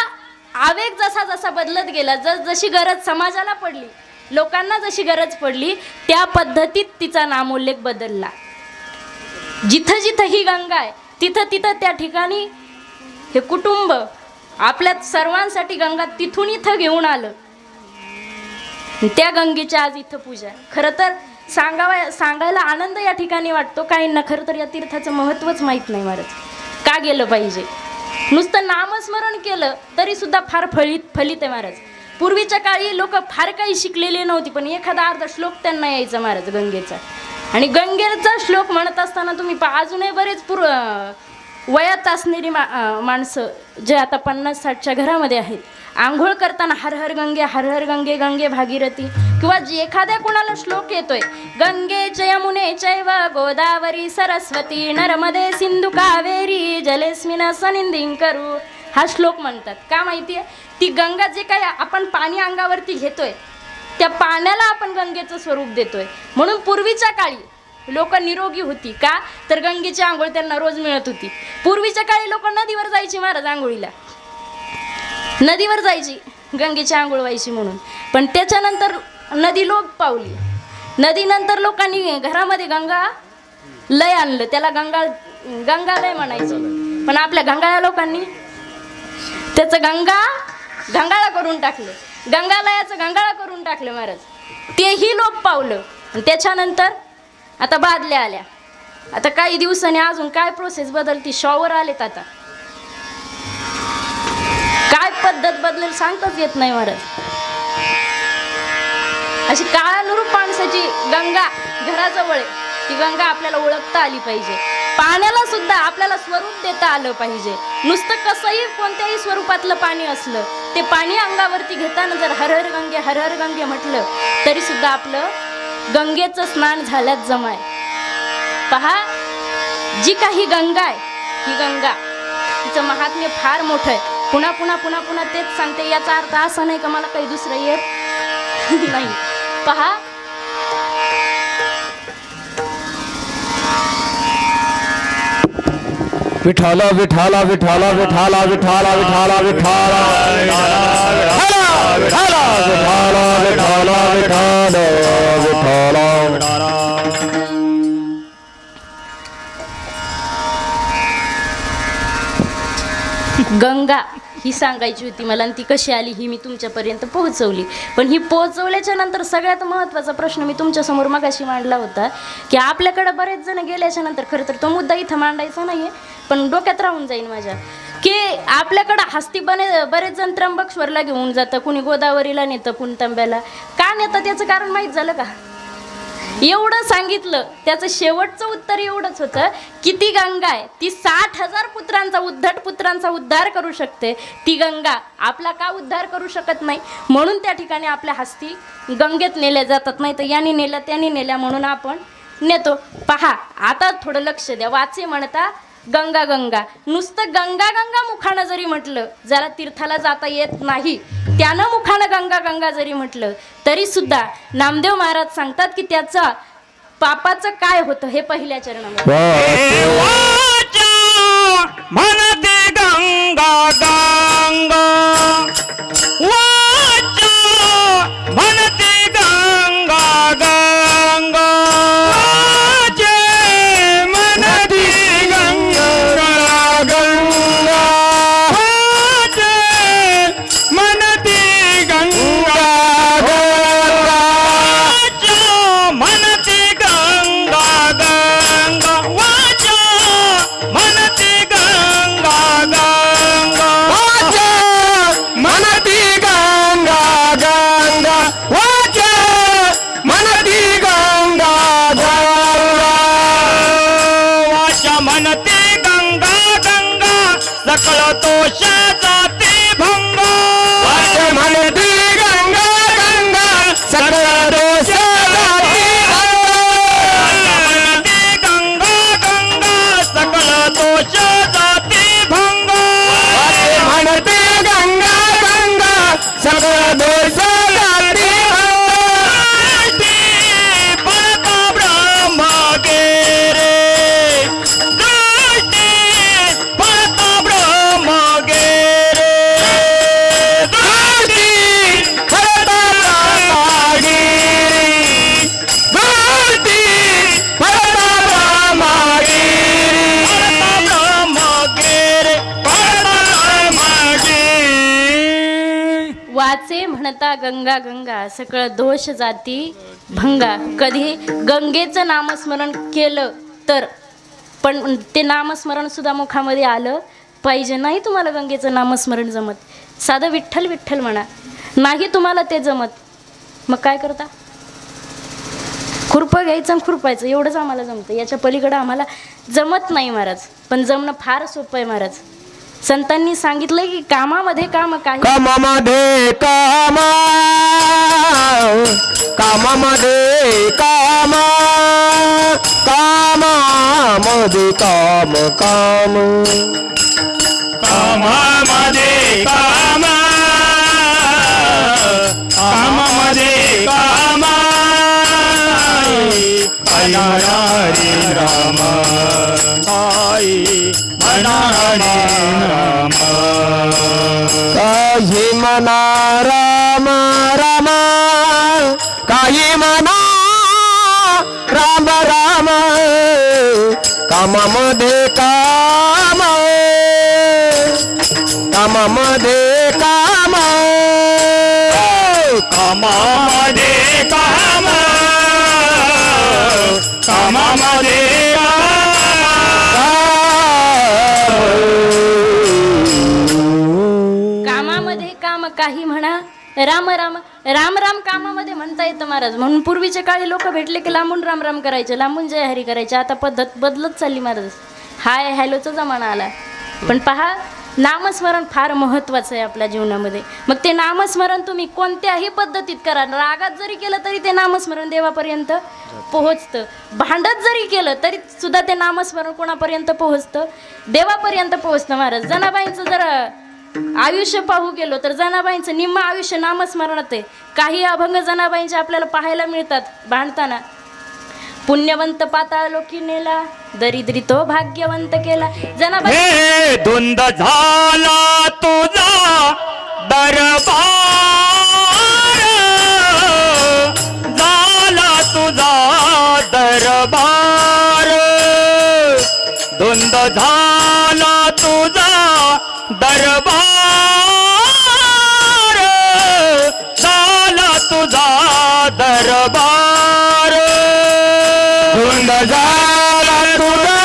आवेग जसा जसा बदलत गेला, जशी गरज समाजाला पडली, लोकांना जशी गरज पडली त्या पद्धतीत तिचा नामोल्लेख बदलला. जिथं जिथं ही गंगा आहे तिथं तिथं त्या ठिकाणी हे कुटुंब आपल्या सर्वांसाठी गंगा तिथून इथं घेऊन आलं. त्या गंगेची आज इथं पूजा. खरं तर सांगायला आनंद या ठिकाणी वाटतो. काहींना खरं तर या तीर्थाचं महत्त्वच माहीत नाही महाराज. का गेलं पाहिजे? नुसतं नामस्मरण केलं तरी सुद्धा फार फलित आहे महाराज. पूर्वीच्या काळी लोक फार काही शिकलेले नव्हती, पण एखादा अर्धा श्लोक त्यांना यायचा महाराज गंगेचा. आणि गंगेचा श्लोक म्हणत असताना तुम्ही अजूनही बरेच वयात असणारी माणसं जे आता 50-60च्या घरामध्ये आहेत, आंघोळ करताना हर हर गंगे गंगे भागीरथी, किंवा एखाद्या कोणाला श्लोक येतोय गंगे च यमुने चैव गोदावरी सरस्वती नर्मदे सिंधू कावेरी जलेस्मिन सनिंदिं करू, हा श्लोक म्हणतात. का माहितीये? ती गंगा जे काही आपण पाणी अंगावरती घेतोय त्या पाण्याला आपण गंगेचं स्वरूप देतोय. म्हणून पूर्वीच्या काळी लोक निरोगी होती. का तर गंगेची आंघोळ त्यांना रोज मिळत होती. पूर्वीच्या काळी लोक नदीवर जायची महाराज आंघोळीला, नदीवर जायची गंगेची आंघोळ व्हायची म्हणून. पण त्याच्यानंतर नदी लोप पावली. नदीनंतर लोकांनी घरामध्ये गंगा लय आणलं, त्याला गंगालय म्हणायचं. पण आपल्या गंगाळ्या लोकांनी त्याचं गंगाळा करून टाकलं, गंगालयाचं गंगाळा करून टाकलं महाराज. तेही लोप पावलं. आणि त्याच्यानंतर आता बादल्या आल्या. आता काही दिवसांनी अजून काय प्रोसेस बदलती, शॉवर आलेत. आता काय पद्धत बदलेल सांगताच येत नाही महाराज. अशी काळानुरूप माणसाची गंगा घराजवळ आहे, ती गंगा आपल्याला ओळखता आली पाहिजे. पाण्याला सुद्धा आपल्याला स्वरूप देता आलं पाहिजे. नुसतं कसंही कोणत्याही स्वरूपातलं पाणी असलं ते पाणी अंगावरती घेताना जर हर हर गंगे म्हटलं तरी सुद्धा आपलं गंगेचं स्नान झाल्यात जमाय. पहा, जी काही गंगा आहे ही गंगा, तिचं महात्म्य फार मोठं आहे. पुन्हा पुन्हा पुन्हा पुन्हा तेच सांगते. याचा अर्थ असा नाही का मला काही दुसरं येत नाही. पहा, विठाला विठाला विठाला विठाला विठाला विठाला विठाला विठाला विठाला विठाला विठाला. गंगा ही सांगायची होती मला, आणि ती कशी आली ही मी तुमच्यापर्यंत पोहोचवली. पण ही पोहोचवल्याच्या नंतर सगळ्यात महत्त्वाचा प्रश्न मी तुमच्यासमोर मगाशी मांडला होता की आपल्याकडे बरेच जण गेल्याच्या नंतर, खरं तर तो मुद्दा इथं मांडायचा नाहीये पण डोक्यात राहून जाईल माझ्या, की आपल्याकडं हस्ती बरेच जण त्र्यंबकेश्वरला घेऊन जातं, कुणी गोदावरीला नेतं, कुणी तांब्याला. का नेतं त्याचं कारण माहीत झालं का? एवढं सांगितलं. त्याचं शेवटचं उत्तर एवढंच होतं की ती गंगा आहे, ती 60,000 पुत्रांचा उद्धार करू शकते. ती गंगा आपला का उद्धार करू शकत नाही? म्हणून त्या ठिकाणी आपल्या हस्ती गंगेत नेल्या जातात. नाही तर याने नेल्या त्याने नेल्या म्हणून आपण नेतो. पहा, आता थोडं लक्ष द्या. वाचे म्हणता गंगा गंगा, नुसतं गंगा गंगा मुखानं जरी म्हटलं, जरा तीर्थाला जाता येत नाही त्यानं मुखानं गंगा गंगा जरी म्हटलं तरी सुद्धा नामदेव महाराज सांगतात की त्याचा पापाचं काय होतं हे पहिल्या चरणामध्ये. म्हणते गंगा गंगा वाचा, म्हणते गंगा गंगा वाचे, म्हणते गंगा गंगा वाचे, म्हणते गंगा गंगा वाचा, म्हणते गंगा गंगा वाचा, म्हणते गंगा गंगा वाचा, म्हणती गंगा गंगा वाचा, म्हणती गंगा गंगा वाचा, म्हणते गंगा गंगा सकळ दोष जाते भंग. वाचा, म्हणती गंगा गंगा सकळ दोष म्हणता गंगा गंगा सकळ दोष जाती भंगा. कधी गंगेचं नामस्मरण केलं तर, पण ते नामस्मरण सुद्धा मुखामध्ये आलं पाहिजे. नाही तुम्हाला गंगेचं नामस्मरण जमत, साधं विठ्ठल विठ्ठल म्हणा, नाही तुम्हाला ते जमत, मग काय करता? खुरपं घ्यायचं आणि खुरपायचं, एवढंच आम्हाला जमतं. याच्या पलीकडं आम्हाला जमत नाही महाराज. पण जमणं फार सोपं आहे महाराज. संतांनी सांगितलंय की कामामध्ये काम काही, कामामध्ये काम, कामामध्ये काम, कामामध्ये काम, काम कामामध्ये काम, कामामध्ये काम, हरे राम, हरे राम. काही म्हणा राम राम, काही म्हणा राम राम, कामामध्ये काम, कामामध्ये काम, कामामध्ये काम, कामामध्ये कामामध्ये काम काही म्हणा राम राम. राम राम कामामध्ये म्हणता येतं महाराज. म्हणून पूर्वीचे काळी लोक भेटले की लांबून राम राम करायचे, लांबून जय हरी करायचे. आता पद्धत बदलत चालली महाराज. हाय हॅलोचा जमाना आला. पण पहा, नामस्मरण फार महत्त्वाचं आहे आपल्या जीवनामध्ये. मग ते नामस्मरण तुम्ही कोणत्याही पद्धतीत करा. रागात जरी केलं तरी ते नामस्मरण देवापर्यंत पोहोचतं. भांडत जरी केलं तरी सुद्धा ते नामस्मरण कोणापर्यंत पोहोचतं? देवापर्यंत पोहोचतं महाराज. जनाबाईंचं जर आयुष्य पाहू गेलो तर जनाबाईंचं निम्म आयुष्य नामस्मरणात आहे. काही अभंग जनाबाईंचे आपल्याला पाहायला मिळतात भांडताना. पुण्यवंत पाताळ लोकी नेला, दरिद्री तो भाग्यवंत केला. जनाबाई हे धुंद झाला तुझा दरबार, झाला तुझा दरबार, धुंद झाला तुझा दरबार, झाला तुझा दरबार, धुंद झाला तुझा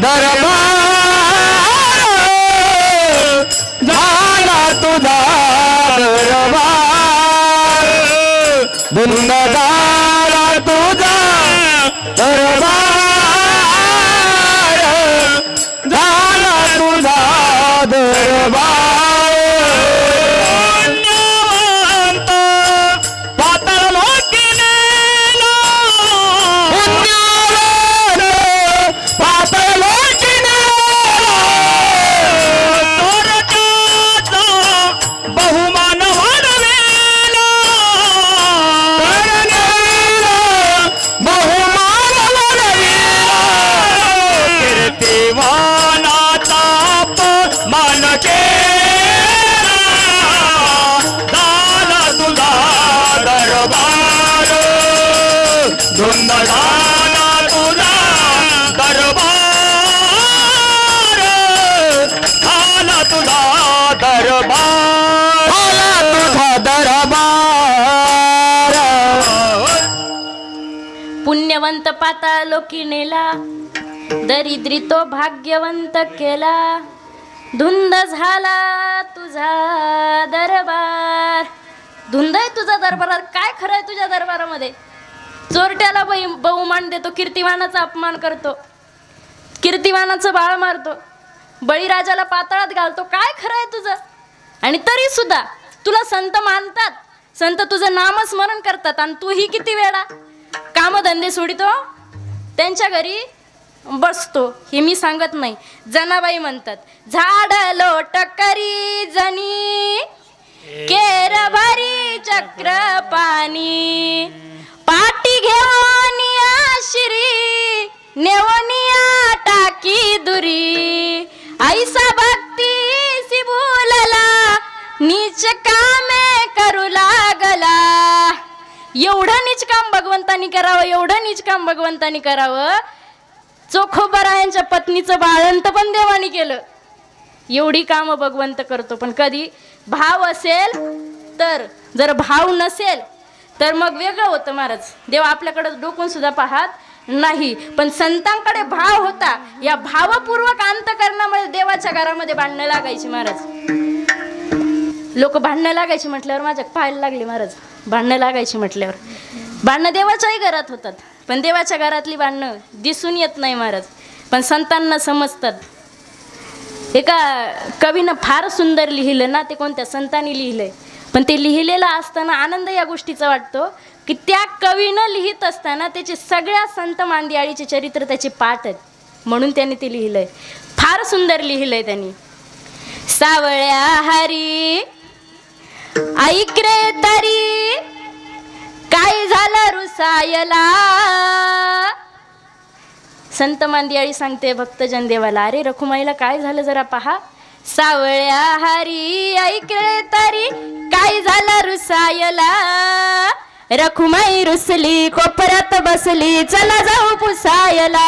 दरबार, झाला तुझा दरबार, धुंद झाला तुझा दरबार, झाला तुझा दरबार. पुण्यवंत पाताळ लोकी नेला, पाताळ लोकी नेला, स्वर्गाचा बहुमान वाढवेला, बहुमान वाढविला, कीर्तिवानाचा मान केला, झाला तुझा दरबार, धुंद झाला तुझा दरबार, झाला तुझा दरबार, झाला तुझा दरबार. पुण्यवंत पाताळ लोकी नेला, दरिद्री तो भाग्यवंत केला, धुंद झाला तुझा दरबार. धुंद आहे तुझा दरबार. काय खरं आहे तुझ्या दरबारामध्ये? चोरट्याला बहुमान देतो, कीर्तिवानाचा अपमान करतो, कीर्तिवानाचं बाळ मारतो, बळीराजाला पाताळात घालतो. काय खरं आहे तुझं? आणि तरी सुद्धा तुला संत मानतात, संत तुझं नामस्मरण करतात. आणि तूही किती वेळा कामधंदे सोडितो, त्यांच्या घरी बसतो. हे मी सांगत नाही, जनाबाई म्हणतात. झाड लोट करी जनी, केर भरी चक्र पाणी, पाटी घेऊन शिरी, नेवनिया टाकी दुरी, ऐसा भक्ती सी भूलला, नीच कामे करू लागला. एवढं नीच काम भगवंतानी करावं, एवढं नीच काम भगवंतानी करावं. चोखोबरायांच्या पत्नीचं बाळंत पण देवानी केलं. एवढी कामं भगवंत करतो. पण कधी भाव असेल तर जर भाव नसेल तर मग वेगळं होतं महाराज. देव आपल्याकडे डोकून सुद्धा पाहत नाही. पण संतांकडे भाव होता. या भावपूर्वक अंतकरणामुळे देवाच्या घरामध्ये भांडणं लागायची महाराज. लोक भांडणं लागायची म्हटल्यावर माझ्या पाहायला लागले महाराज. भांडणं लागायची म्हटल्यावर भांडणं देवाच्याही घरात होतात, पण देवाच्या घरातली भांडणं दिसून येत नाही महाराज, पण संतांना समजतात. एका कवीनं फार सुंदर लिहिलं ना, ते कोणत्या संतांनी लिहिलंय, पण ते लिहिलेलं असताना आनंद या गोष्टीचा वाटतो की त्या कवीनं लिहित असताना त्याचे सगळ्या संत मांदियाळीचे चरित्र त्याचे पाठ आहेत, म्हणून त्यांनी ते लिहिलंय. फार सुंदर लिहिलंय त्यांनी. सावळ्या हरी ऐक रे तरी काय झालं रुसायला. संत मांदियाळी सांगते भक्तजन देवाला, अरे रखुमाईला काय झालं जरा पहा. सावळ्या हरी ऐक रे तरी काय झालं रुसायला. रखुमाई रुसली कोपऱ्यात बसली चला जाऊ पुसायला.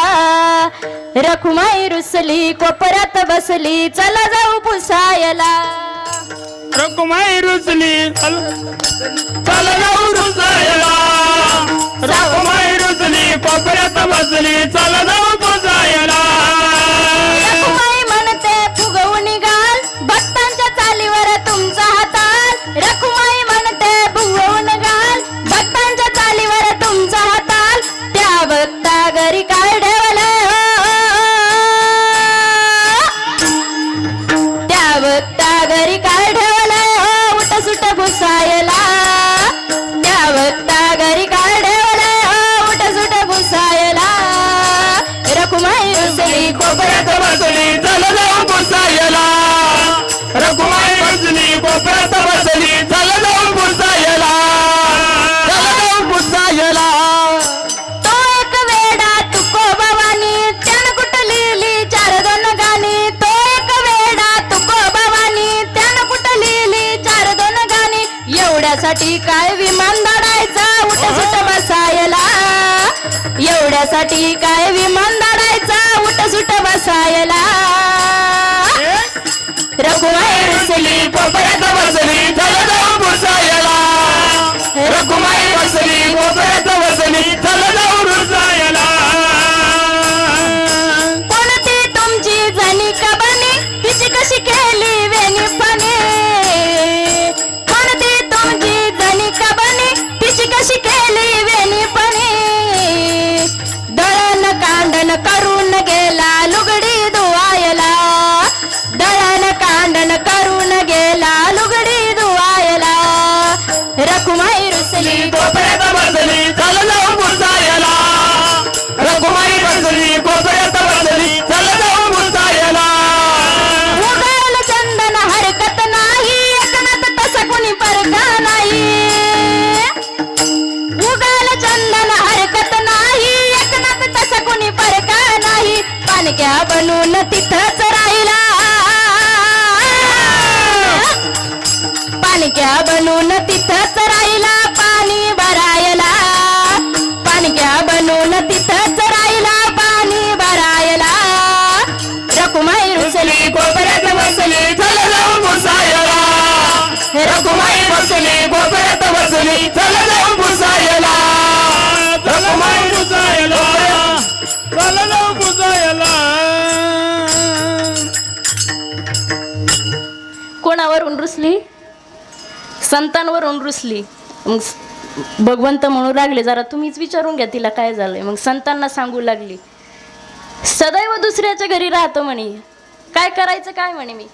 रखुमाई रुसली कोपऱ्यात बसली चला जाऊ पुसायला. रखुमाई रुसली चला जाऊ रुसायला. रखुमाई रुसली कोपऱ्यात बसली चला जाऊ पुसायला. रखुमाई म्हणते फुगवून निघाल भक्तांच्या चालीवर तुमचा हाताल. रखुमाई म्हणते फुगवून निघाल भक्तांच्या चालीवर तुमचा हाताल. त्या भक्ता घरी काय ठेवलं, त्या भक्ता घरी काय ठेवलं उठ सुट घुसायला. त्या भक्ता घरी काय ठेवलं उठ सुट घुसायला. रखुमाई रुसली कोपऱ्यात बसली चला जाऊ पुसायला. रखुमाई रुसली कोपऱ्यात बसली चला जाऊ पुसायला. चला जाऊ पुसायला. तो एक वेडा तुकोबावानी त्यानं कुठं लिहिली 4-2 गाणी. तो एक वेडा तुकोबावानी त्यानं कुठं लिहिली 4-2 गाणी. एवढ्यासाठी काय विमान दडायचा उठ सुट बसायला. एवढ्यासाठी काय विमान दडायचा उठ सुट बसायला. रखुमाई रुसली कोपऱ्यात बसली चला जाऊ पुसायला. रखुमाई बसली कोपऱ्यात बसली चला जाऊ रुसायला. कोणती तुमची जणी का बनी तिची कशी केली वेणी पाणी. कोणती तुमची जणी का बनी तिची कशी केली वेणी पाणी. दळण कांडण करून गेला लुगडी धुवायला. दळण कांडण करून गेला लुगडी धुवायला. रखुमाई रुसली कोपऱ्यात बसली चला जाऊ पुसायला. रखुमाई बसली कोपऱ्यात बसली चला जाऊ पुसायला. उगाल चंदन हरकत नाही एकनाथ तसं कुणी परका नाही. उगाल चंदन हरकत नाही एकनाथ तसं कुणी परका नाही. पानक्या बनून तिथंच राहिला. पानक्या बनून तिथंच राहिला पाणी भरायला. पानक्या बनून तिथंच राहिला पाणी भरायला. रखुमाई रुसली कोपऱ्यात बसली चला जाऊ पुसायला. रखुमाई बसली कोपऱ्यात बसली चला जाऊ पुसायला. रखुमाई पुसायला चला जाऊ पुसायला. कोणावरून रुसली? संतांवरून रुसली. मग भगवंत म्हणू लागले जरा तुम्हीच विचारून घ्या तिला काय झालंय. मग संतांना सांगू लागली सदैव दुसऱ्याच्या घरी राहतो म्हणे. काय करायचं काय म्हणे मी.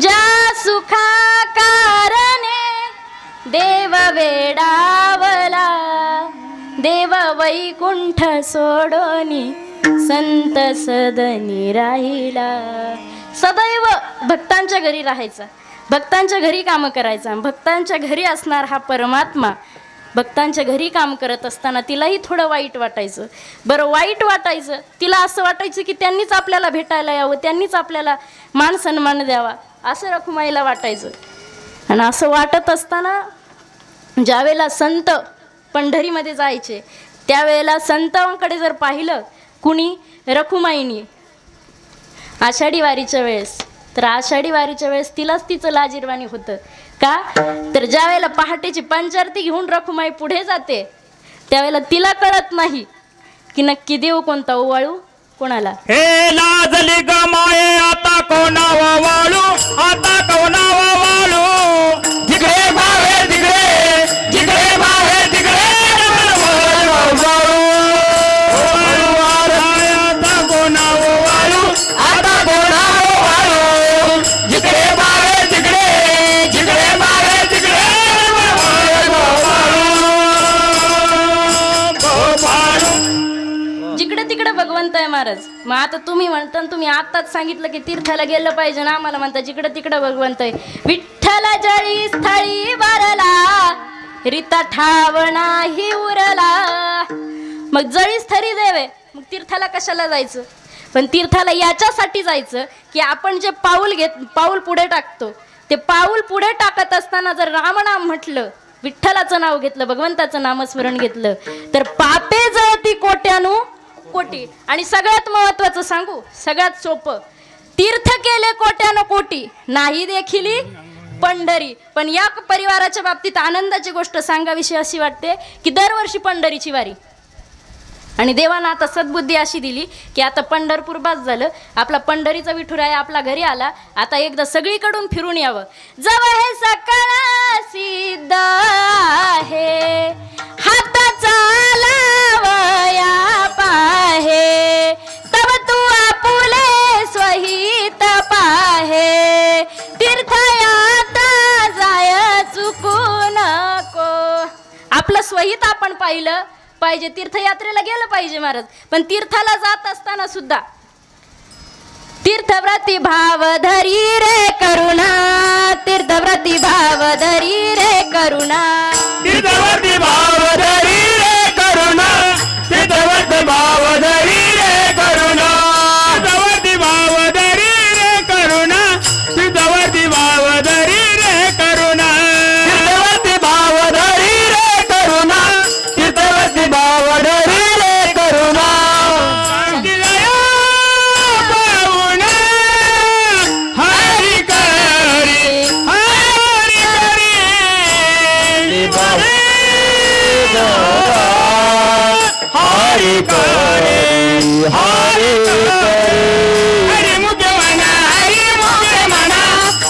ज्या सुखा कारणे देव वेडावला. देव वैकुंठ सोडोनी संत सदनी राहिला. सदैव भक्तांच्या घरी राहायचा, भक्तांच्या घरी कामं करायचा. भक्तांच्या घरी असणार हा परमात्मा भक्तांच्या घरी काम करत असताना तिलाही थोडं वाईट वाटायचं. बरं वाईट वाटायचं, तिला असं वाटायचं की त्यांनीच आपल्याला भेटायला यावं, त्यांनीच आपल्याला मान सन्मान द्यावा असं रखुमाईला वाटायचं. आणि असं वाटत असताना ज्यावेळेला संत पंढरीमध्ये जायचे त्यावेळेला संतांकडे जर पाहिलं कुणी रखुमाईनी आषाढी वारीच्या वेळेस, तर आषाढी वारीच्या वेळेस तिलाच तिचं लाजिरवाणी होतं. का तर ज्या वेळेला पहाटेची पंचारती घेऊन रखुमाई पुढे जाते त्यावेळेला तिला कळत नाही की नक्की देव कोणता ओवाळू कोणाला. हे लाजली गमाये आता कोणावा वाळू, आता कोणावा वाळू. जिकडे बाहे तिकडे, जिकडे बाहे तिकडे आता कोणावा वाळू, आता कोणावर वाळू. जिकडे बाहे तिकडे, जिकडे बाहे तिकडे जिकडे तिकडे भगवंत आहे महाराज. मग आता तुम्ही म्हणता न तुम्ही आताच सांगितलं की तीर्थाला गेलं पाहिजे ना, आम्हाला म्हणता जिकडे तिकडे भगवंत आहे. विठ्ठला जळी स्थळी बारला रीता ठाव नाही उरला. मग जळी स्थळी देवे मग तीर्थाला कशाला जायचं. पण तीर्थाला याच्यासाठी जायचं की आपण जे पाऊल पुढे टाकतो ते पाऊल पुढे टाकत असताना जर रामनाम म्हटलं, विठ्ठलाचं नाव घेतलं, भगवंताचं नामस्मरण घेतलं तर पापे जळती कोट्यानु कोटी. आणि सगळ्यात महत्वाचं सांगू, सगळ्यात सोपं, तीर्थ केले कोट्यानु कोटी नाही देखिली पंढरी. पण या परिवाराच्या बाबतीत आनंदाची गोष्ट सांगाविषयी अशी वाटते की दरवर्षी पंढरीची वारी. आणि देवानं आता सद्बुद्धी अशी दिली की आता पंढरपूर बास झालं, आपला पंढरीचा विठुराय आपला घरी आला, आता एकदा सगळीकडून फिरून यावं. जवळ हे सकळ सिद्ध आहे हाताचा लावया पाहे, तव तू आपुले स्वहित पाहे, तीर्थयात जाय चुकू नको. आपलं स्वहित आपण पाहिलं पाहिजे, तीर्थयात्रेला गेलं पाहिजे महाराज. पण तीर्थाला जात असताना सुद्धा तीर्थव्रती भाव धरी रे करुणा, तीर्थव्रती भाव धरी रे करुणा, तीर्थवरती भाव धरी रे करुणा, तीर्थवरती भाव धरी रे करुणा, तीर्थवरती भाव धरी रे करुणा, तीर्थवरती भाव धरी रे करुणा, तीर्थवरती भाव धरी रे करुणा, तीर्थवरती भाव धरी रे करुणा. हरी करी, हरी करी, हरी करे, हरी करे. हरी मुखे म्हणा, हरी मुखे म्हणा,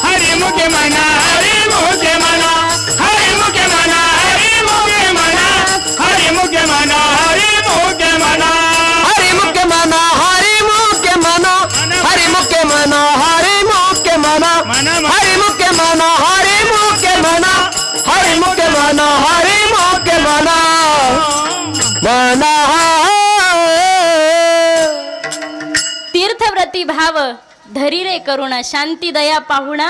हरी मुखे म्हणा, हरी मुखे म्हणा, हरी मुखे म्हणा, हरी मुखे म्हणा, हरी मुखे म्हणा, हरी मुखे म्हणा, हरी मुखे मना, हरी मुखे मना, हरी मुखे मना, हरी मुखे मना, हरी मुखे मना, हरी मुखे मना, हरी मुखे मना, हरी मुखे मना, मना. तीर्थव्रती भाव धरी रे करुणा, शांती दया पाहुणा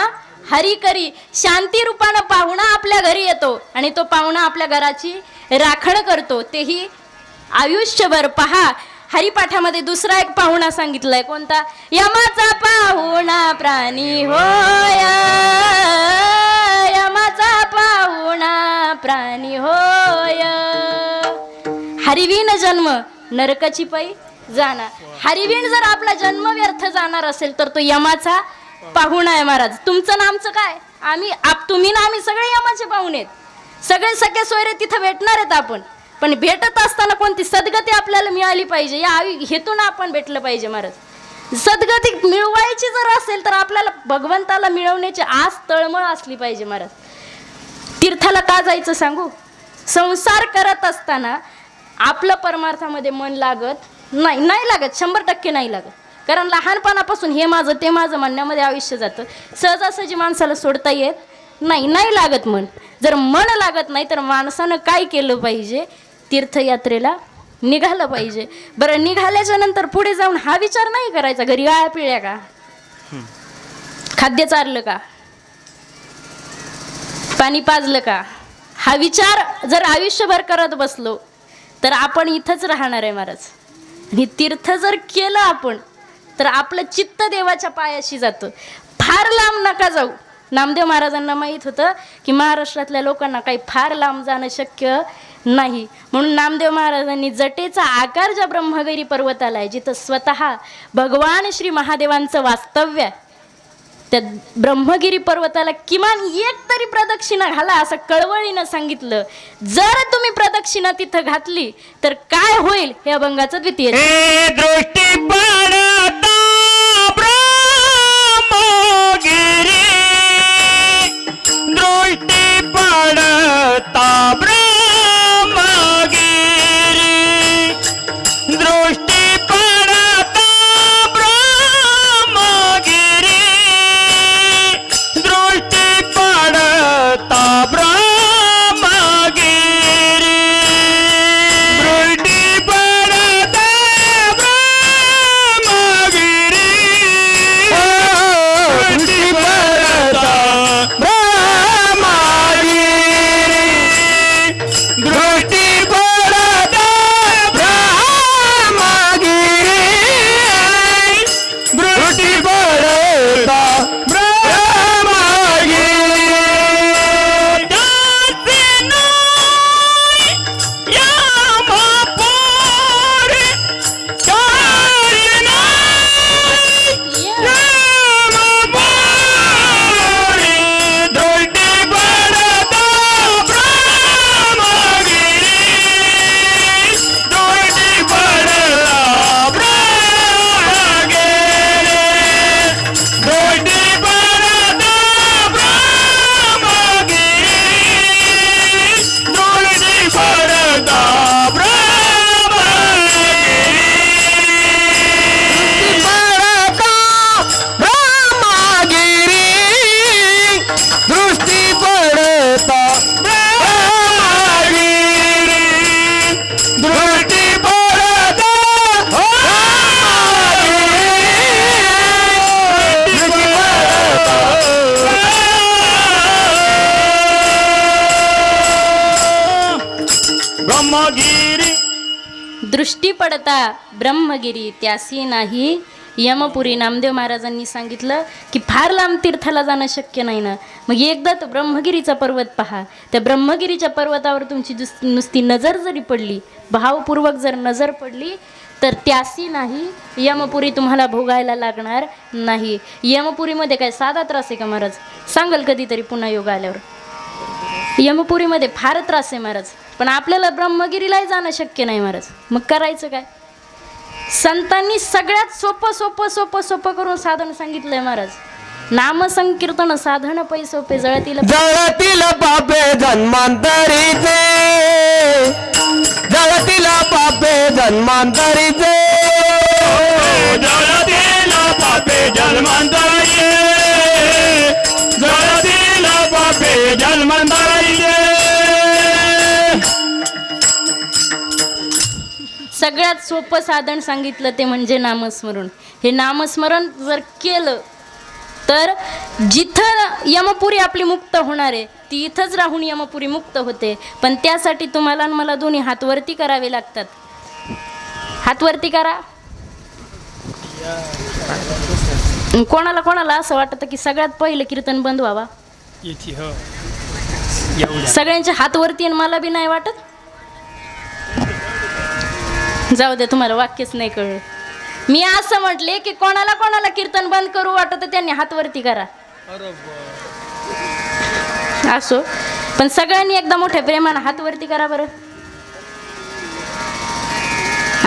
हरी करी. शांती रूपानं पाहुणा आपल्या घरी येतो आणि तो पाहुणा आपल्या घराची राखण करतो, तेही आयुष्यभर. पहा हरिपाठामध्ये दुसरा एक पाहुणा सांगितलाय, कोणता? यमाचा पाहुणा प्राणी होय, यमाचा पाहुणा प्राणी होय. हरिविन जन्म नरकाची पै जाणार. हरिविण जर आपला जन्म व्यर्थ जाणार असेल तर तो यमाचा पाहुणा आहे महाराज. तुमचं नामचं काय? तुम्ही ना आम्ही सगळे यमाचे पाहुणे आहेत. सगळे सगळे सोयरे तिथं भेटणार आहेत आपण. पण भेटत असताना कोणती सद्गती आपल्याला मिळाली पाहिजे, या हेतून आपण भेटलं पाहिजे महाराज. सद्गती मिळवायची जर असेल तर आपल्याला भगवंताला मिळवण्याची आस तळमळ असली पाहिजे महाराज. तीर्थाला का जायचं सांगू? संसार करत असताना आपलं परमार्थामध्ये मन लागत नाही लागत, 100% नाही लागत. कारण लहानपणापासून हे माझं ते माझं म्हणण्यामध्ये आयुष्य जातं. सहजासहजी माणसाला सोडता येत नाही लागत मन. जर मन लागत नाही तर माणसानं काय केलं पाहिजे? तीर्थयात्रेला निघालं पाहिजे. बरं, निघाल्याच्या नंतर पुढे जाऊन हा विचार नाही करायचा घरी गाळ्या पिळ्या का, खाद्य चारलं का, पाणी पाजलं का. हा विचार जर आयुष्यभर करत बसलो तर आपण इथंच राहणार आहे महाराज. आणि तीर्थ जर केलं आपण तर आपलं चित्त देवाच्या पायाशी जातं. फार लांब नका जाऊ. नामदेव महाराजांना माहीत होतं की महाराष्ट्रातल्या लोकांना काही फार लांब जाणं शक्य नाही, म्हणून नामदेव महाराजांनी जटेचा आकार ज्या ब्रह्मगिरी पर्वताला आहे, जिथं स्वतः भगवान श्री महादेवांचं वास्तव्य आहे, त्या ब्रह्मगिरी पर्वताला किमान एक तरी प्रदक्षिणा घाला असं कळवळीनं सांगितलं. जर तुम्ही प्रदक्षिणा तिथं घातली तर काय होईल हे अभंगाचं द्वितीय. हे दृष्टी पडता ब्रह्मगिरी, दृष्टी पडता ब्रह्मगिरी, दृष्टी पडता ब्रह्मगिरी, दृष्टी पडता ब्रह्मगिरी, दृष्टी पडता ब्रह्मगिरी, दृष्टी पडता ब्रह्मगिरी, दृष्टी पडता ब्रह्मगिरी, दृष्टी पडता ब्रह्मगिरी. ब्रह्मगिरी. दृष्टी पडता ब्रह्मगिरी त्यासी नाही यमपुरी. नामदेव महाराजांनी सांगितलं की फार लांब तीर्थाला जाणं शक्य नाही ना, मग एकदा तो ब्रह्मगिरीचा पर्वत पहा. त्या ब्रह्मगिरीच्या पर्वतावर तुमची नुसती नजर जरी पडली, भावपूर्वक जर नजर पडली, तर त्यासी नाही यमपुरी तुम्हाला भोगायला लागणार नाही. यमपुरीमध्ये काय साधा त्रास आहे का महाराज? सांगाल कधीतरी पुन्हा योग आल्यावर. यमपुरीमध्ये फार त्रास आहे महाराज, पण आपल्याला ब्रह्मगिरीलाही जाणं शक्य नाही महाराज. मग करायचं काय? संतांनी सगळ्यात सोपं सोपं सोपं सोपं करून साधन सांगितलंय महाराज. नामसंकीर्तन साधन पै सोपे जळतील जळतील पापे जन्मांतरीचे, जळतील पापे जन्मांतरीचे, जळतील पापे जन्मांतरीचे, जळतील पापे जन्मांतरीचे. सगळ्यात सोपं साधन सांगितलं ते म्हणजे नामस्मरण. हे नामस्मरण जर केलं तर जिथं यमपुरी आपली मुक्त होणार आहे ती इथंच राहून यमपुरी मुक्त होते. पण त्यासाठी तुम्हाला आणि मला दोन्ही हात वरती करावे लागतात. हात वरती करा. कोणाला कोणाला असं वाटतं की सगळ्यात पहिलं कीर्तन बंद व्हावा? सगळ्यांचे हात वरती आणि मला बी नाही वाटत. जाऊ दे, तुम्हाला वाक्यच नाही कळलं. मी असं म्हटले की कोणाला कोणाला कीर्तन बंद करू वाटत त्यांनी हात वरती करा. असो, पण सगळ्यांनी एकदा मोठ्या प्रेमानं हात वरती करा बरं.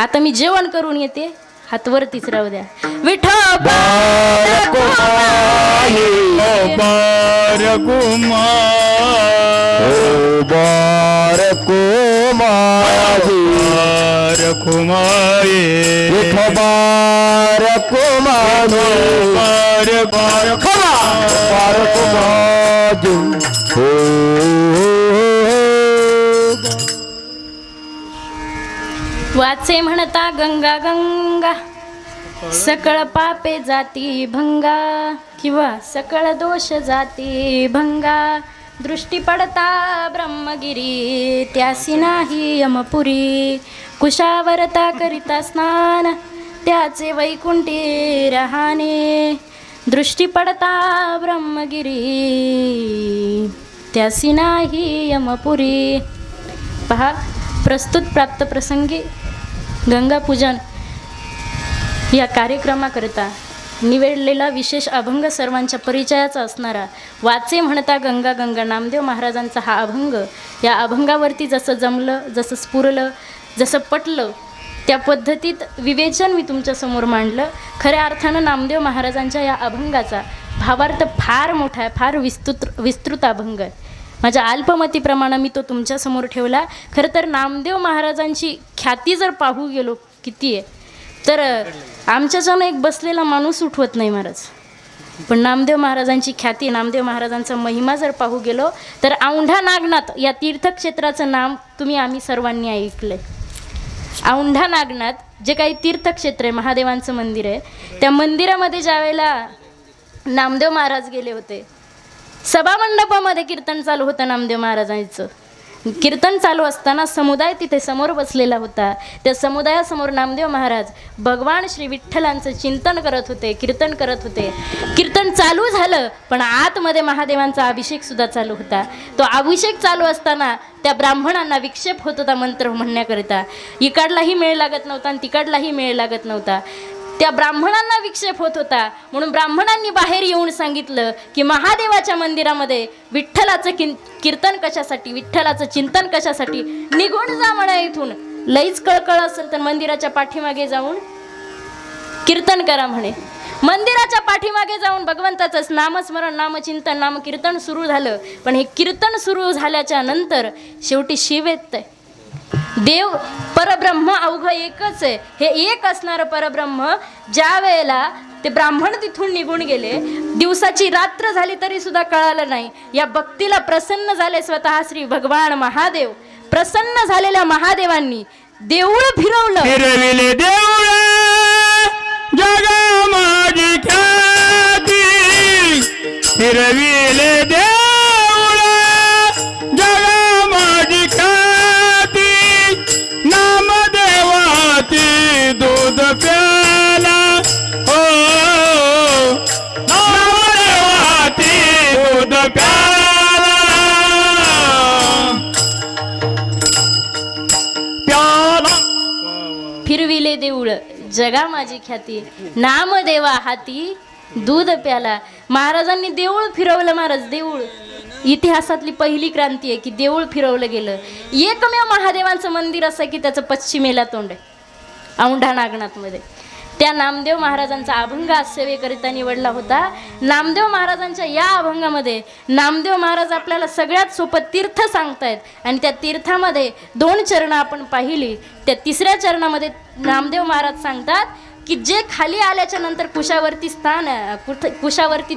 आता मी जेवण करून येते, हात वरतीच राहू द्या. वाचे म्हणता गंगा गंगा सकळ पापे जाती भंगा, किंवा सकळ दोष जाती भंगा. दृष्टी पडता ब्रह्मगिरी त्यासी नाही यमपुरी. कुशावरता करिता स्नान त्याचे वैकुंठी रहाणे. दृष्टी पडता ब्रह्मगिरी त्यासी नाही यमपुरी. पहा, प्रस्तुत प्राप्त प्रसंगी गंगा पूजन या कार्यक्रमाकरिता निवडलेला विशेष अभंग सर्वांच्या परिचयाचा असणारा वाचे म्हणता गंगा गंगा नामदेव महाराजांचा हा अभंग. या अभंगावरती जसं जमलं, जसं स्फुरलं, जसं पटलं त्या पद्धतीत विवेचन मी तुमच्यासमोर मांडलं. खऱ्या अर्थानं नामदेव महाराजांच्या या अभंगाचा भावार्थ फार मोठा आहे, फार विस्तृत अभंग आहे. माझ्या अल्पमतीप्रमाणे मी तो तुमच्यासमोर ठेवला. खरं तर नामदेव महाराजांची ख्याती जर पाहू गेलो किती आहे तर आमच्याच्यानं एक बसलेला माणूस उठवत नाही महाराज. पण नामदेव महाराजांची ख्याती, नामदेव महाराजांचा महिमा जर पाहू गेलो तर औंढा नागनाथ या तीर्थक्षेत्राचं नाम आम्ही सर्वांनी ऐकलं आहे. औंढा नागनाथ जे काही तीर्थक्षेत्र आहे, महादेवांचं मंदिर आहे, त्या मंदिरामध्ये ज्यावेळेला नामदेव महाराज गेले होते, सभामंडपामध्ये कीर्तन चालू होतं नामदेव महाराजांचं. कीर्तन चालू असताना समुदाय तिथे समोर बसलेला होता. त्या समुदायासमोर नामदेव महाराज भगवान श्री विठ्ठलांचं चिंतन करत होते, कीर्तन करत होते. कीर्तन चालू झालं पण आतमध्ये महादेवांचा अभिषेकसुद्धा चालू होता. तो अभिषेक चालू असताना त्या ब्राह्मणांना विक्षेप होत होता मंत्र म्हणण्याकरिता. इकडलाही मेळ लागत नव्हता आणि तिकडलाही मेळ लागत नव्हता. त्या ब्राह्मणांना विक्षेप होत होता म्हणून ब्राह्मणांनी बाहेर येऊन सांगितलं की महादेवाच्या मंदिरामध्ये विठ्ठलाचं कीर्तन कशासाठी, विठ्ठलाचं चिंतन कशासाठी, निघून जा म्हणा इथून. लईच कळकळ असेल तर मंदिराच्या पाठीमागे जाऊन कीर्तन करा म्हणे. मंदिराच्या पाठीमागे जाऊन भगवंताचं नामस्मरण, नामचिंतन, नामकीर्तन सुरू झालं. पण हे कीर्तन सुरू झाल्याच्या नंतर शेवटी शिव येतंय. देव परब्रह्म अवघं एकच आहे. हे एक असणारं परब्रह्म ज्या वेळेला ते ब्राह्मण तिथून निघून गेले, दिवसाची रात्र झाली तरी सुद्धा कळालं नाही. या भक्तीला प्रसन्न झाले स्वतः श्री भगवान महादेव. प्रसन्न झालेल्या महादेवांनी देऊळ फिरवलं. फिरविले देऊळ जगा माझी ख्याती, फिरविले देऊळ जगा माझी ख्याती, नामदेवाची दूध प्याला हो, नामदेवाची दूध प्याला प्याला. फिरविले देऊळ जगा माझी ख्याती, नामदेवा हाती दूध प्याला. महाराजांनी देऊळ फिरवलं. महाराज देऊळ इतिहासातली पहिली क्रांती आहे की देऊळ फिरवलं गेलं. एकमेव महादेवांचं मंदिर असं की त्याचं पश्चिमेला तोंड आहे औंढा नागनाथमध्ये. त्या नामदेव महाराजांचा अभंग आज सेवेकरिता निवडला होता. नामदेव महाराजांच्या या अभंगामध्ये नामदेव महाराज आपल्याला सगळ्यात सोपं तीर्थ सांगतायत आणि त्या तीर्थामध्ये 2 चरणं आपण पाहिली. त्या 3ऱ्या चरणामध्ये नामदेव महाराज सांगतात की जे खाली आल्याच्या नंतर कुशावरती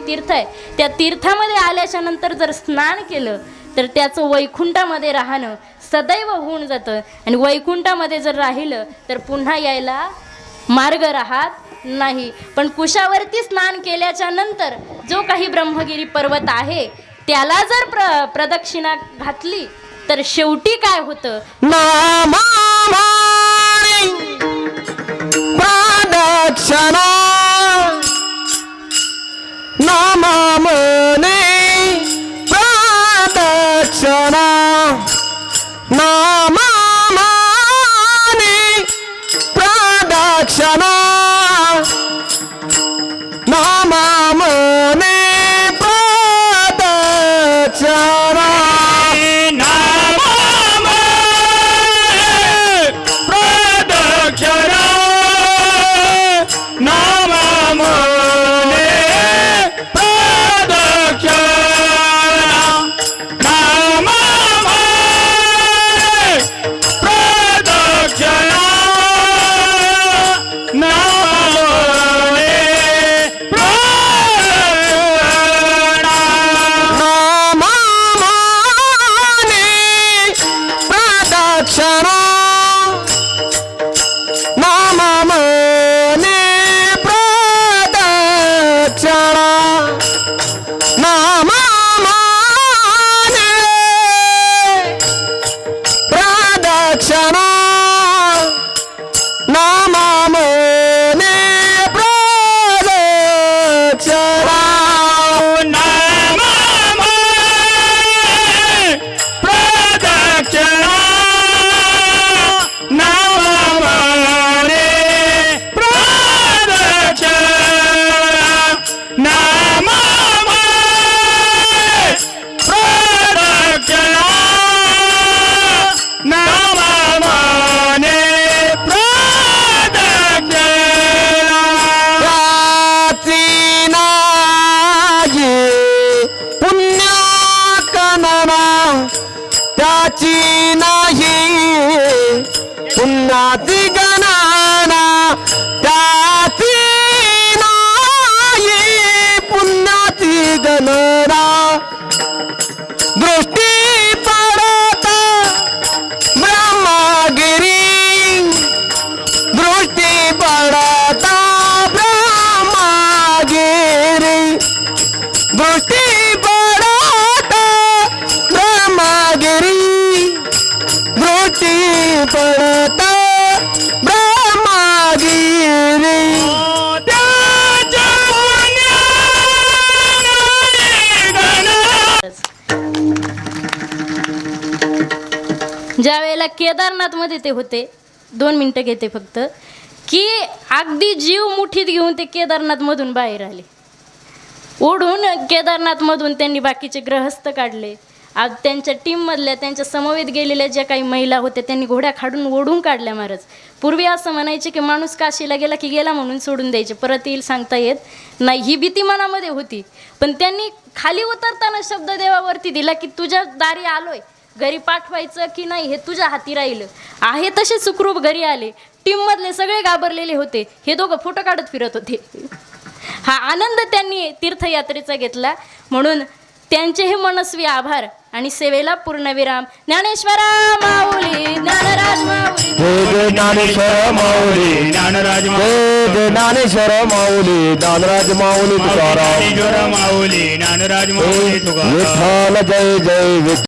तीर्थ आहे, त्या तीर्थामध्ये आल्याच्या नंतर जर स्नान केलं तर त्याचं वैकुंठामध्ये राहणं सदैव होऊन जातं आणि वैकुंठामध्ये जर राहिलं तर पुन्हा यायला मार्ग राहत नाही. पण कुशावरती स्नान केल्याच्या नंतर जो काही ब्रह्मगिरी पर्वत आहे त्याला जर प्रदक्षिणा घातली तर शेवटी काय होतं, प्रदक्षिणा नामामने प्रदक्षिणा नामामने प्रदक्षिणा नामामने प्रदक्षिणा पुण्याची गणना त्याची नाही पुण्याची गणना दृष्टी पडता ब्रह्मगिरी दृष्टी पडता ब्रह्मगिरी दृष्टी पडता ब्रह्मगिरी दृष्टी पडता ब्रह्मगिरी ज्या वेळेला केदारनाथ मध्ये ते होते 2 मिनिटं घेते फक्त की अगदी जीव मुठीत घेऊन ते केदारनाथ मधून बाहेर आले ओढून केदारनाथ मधून त्यांनी बाकीचे ग्रहस्थ काढले आज त्यांच्या टीममधल्या त्यांच्या समवेत गेलेल्या ज्या काही महिला होत्या त्यांनी घोड्या खाडून ओढून काढल्या महाराज पूर्वी असं म्हणायचे की माणूस काशीला गेला की गेला म्हणून सोडून द्यायचे परत येईल सांगता येत नाही ही भीती मनामध्ये होती पण त्यांनी खाली उतरताना शब्द देवावरती दिला की तुझ्या दारी आलोय घरी पाठवायचं की नाही हे तुझ्या हाती राहिलं आहे तसे सुखरूप घरी आले टीममधले सगळे घाबरलेले होते हे दोघं फोटो काढत फिरत होते हा आनंद त्यांनी तीर्थयात्रेचा घेतला म्हणून त्यांचे हे मनस्वी आभार आणि सेवेला पूर्णविराम ज्ञानेश्वरा माऊली ज्ञानराज माऊली जय ज्ञानेश्वर माऊली ज्ञानराज जय ज्ञानेश्वर माऊली ज्ञानराज माऊली तुकाराम माऊली ज्ञानराज माऊली तुकाराम विठ्ठल जय जय विठ्ठल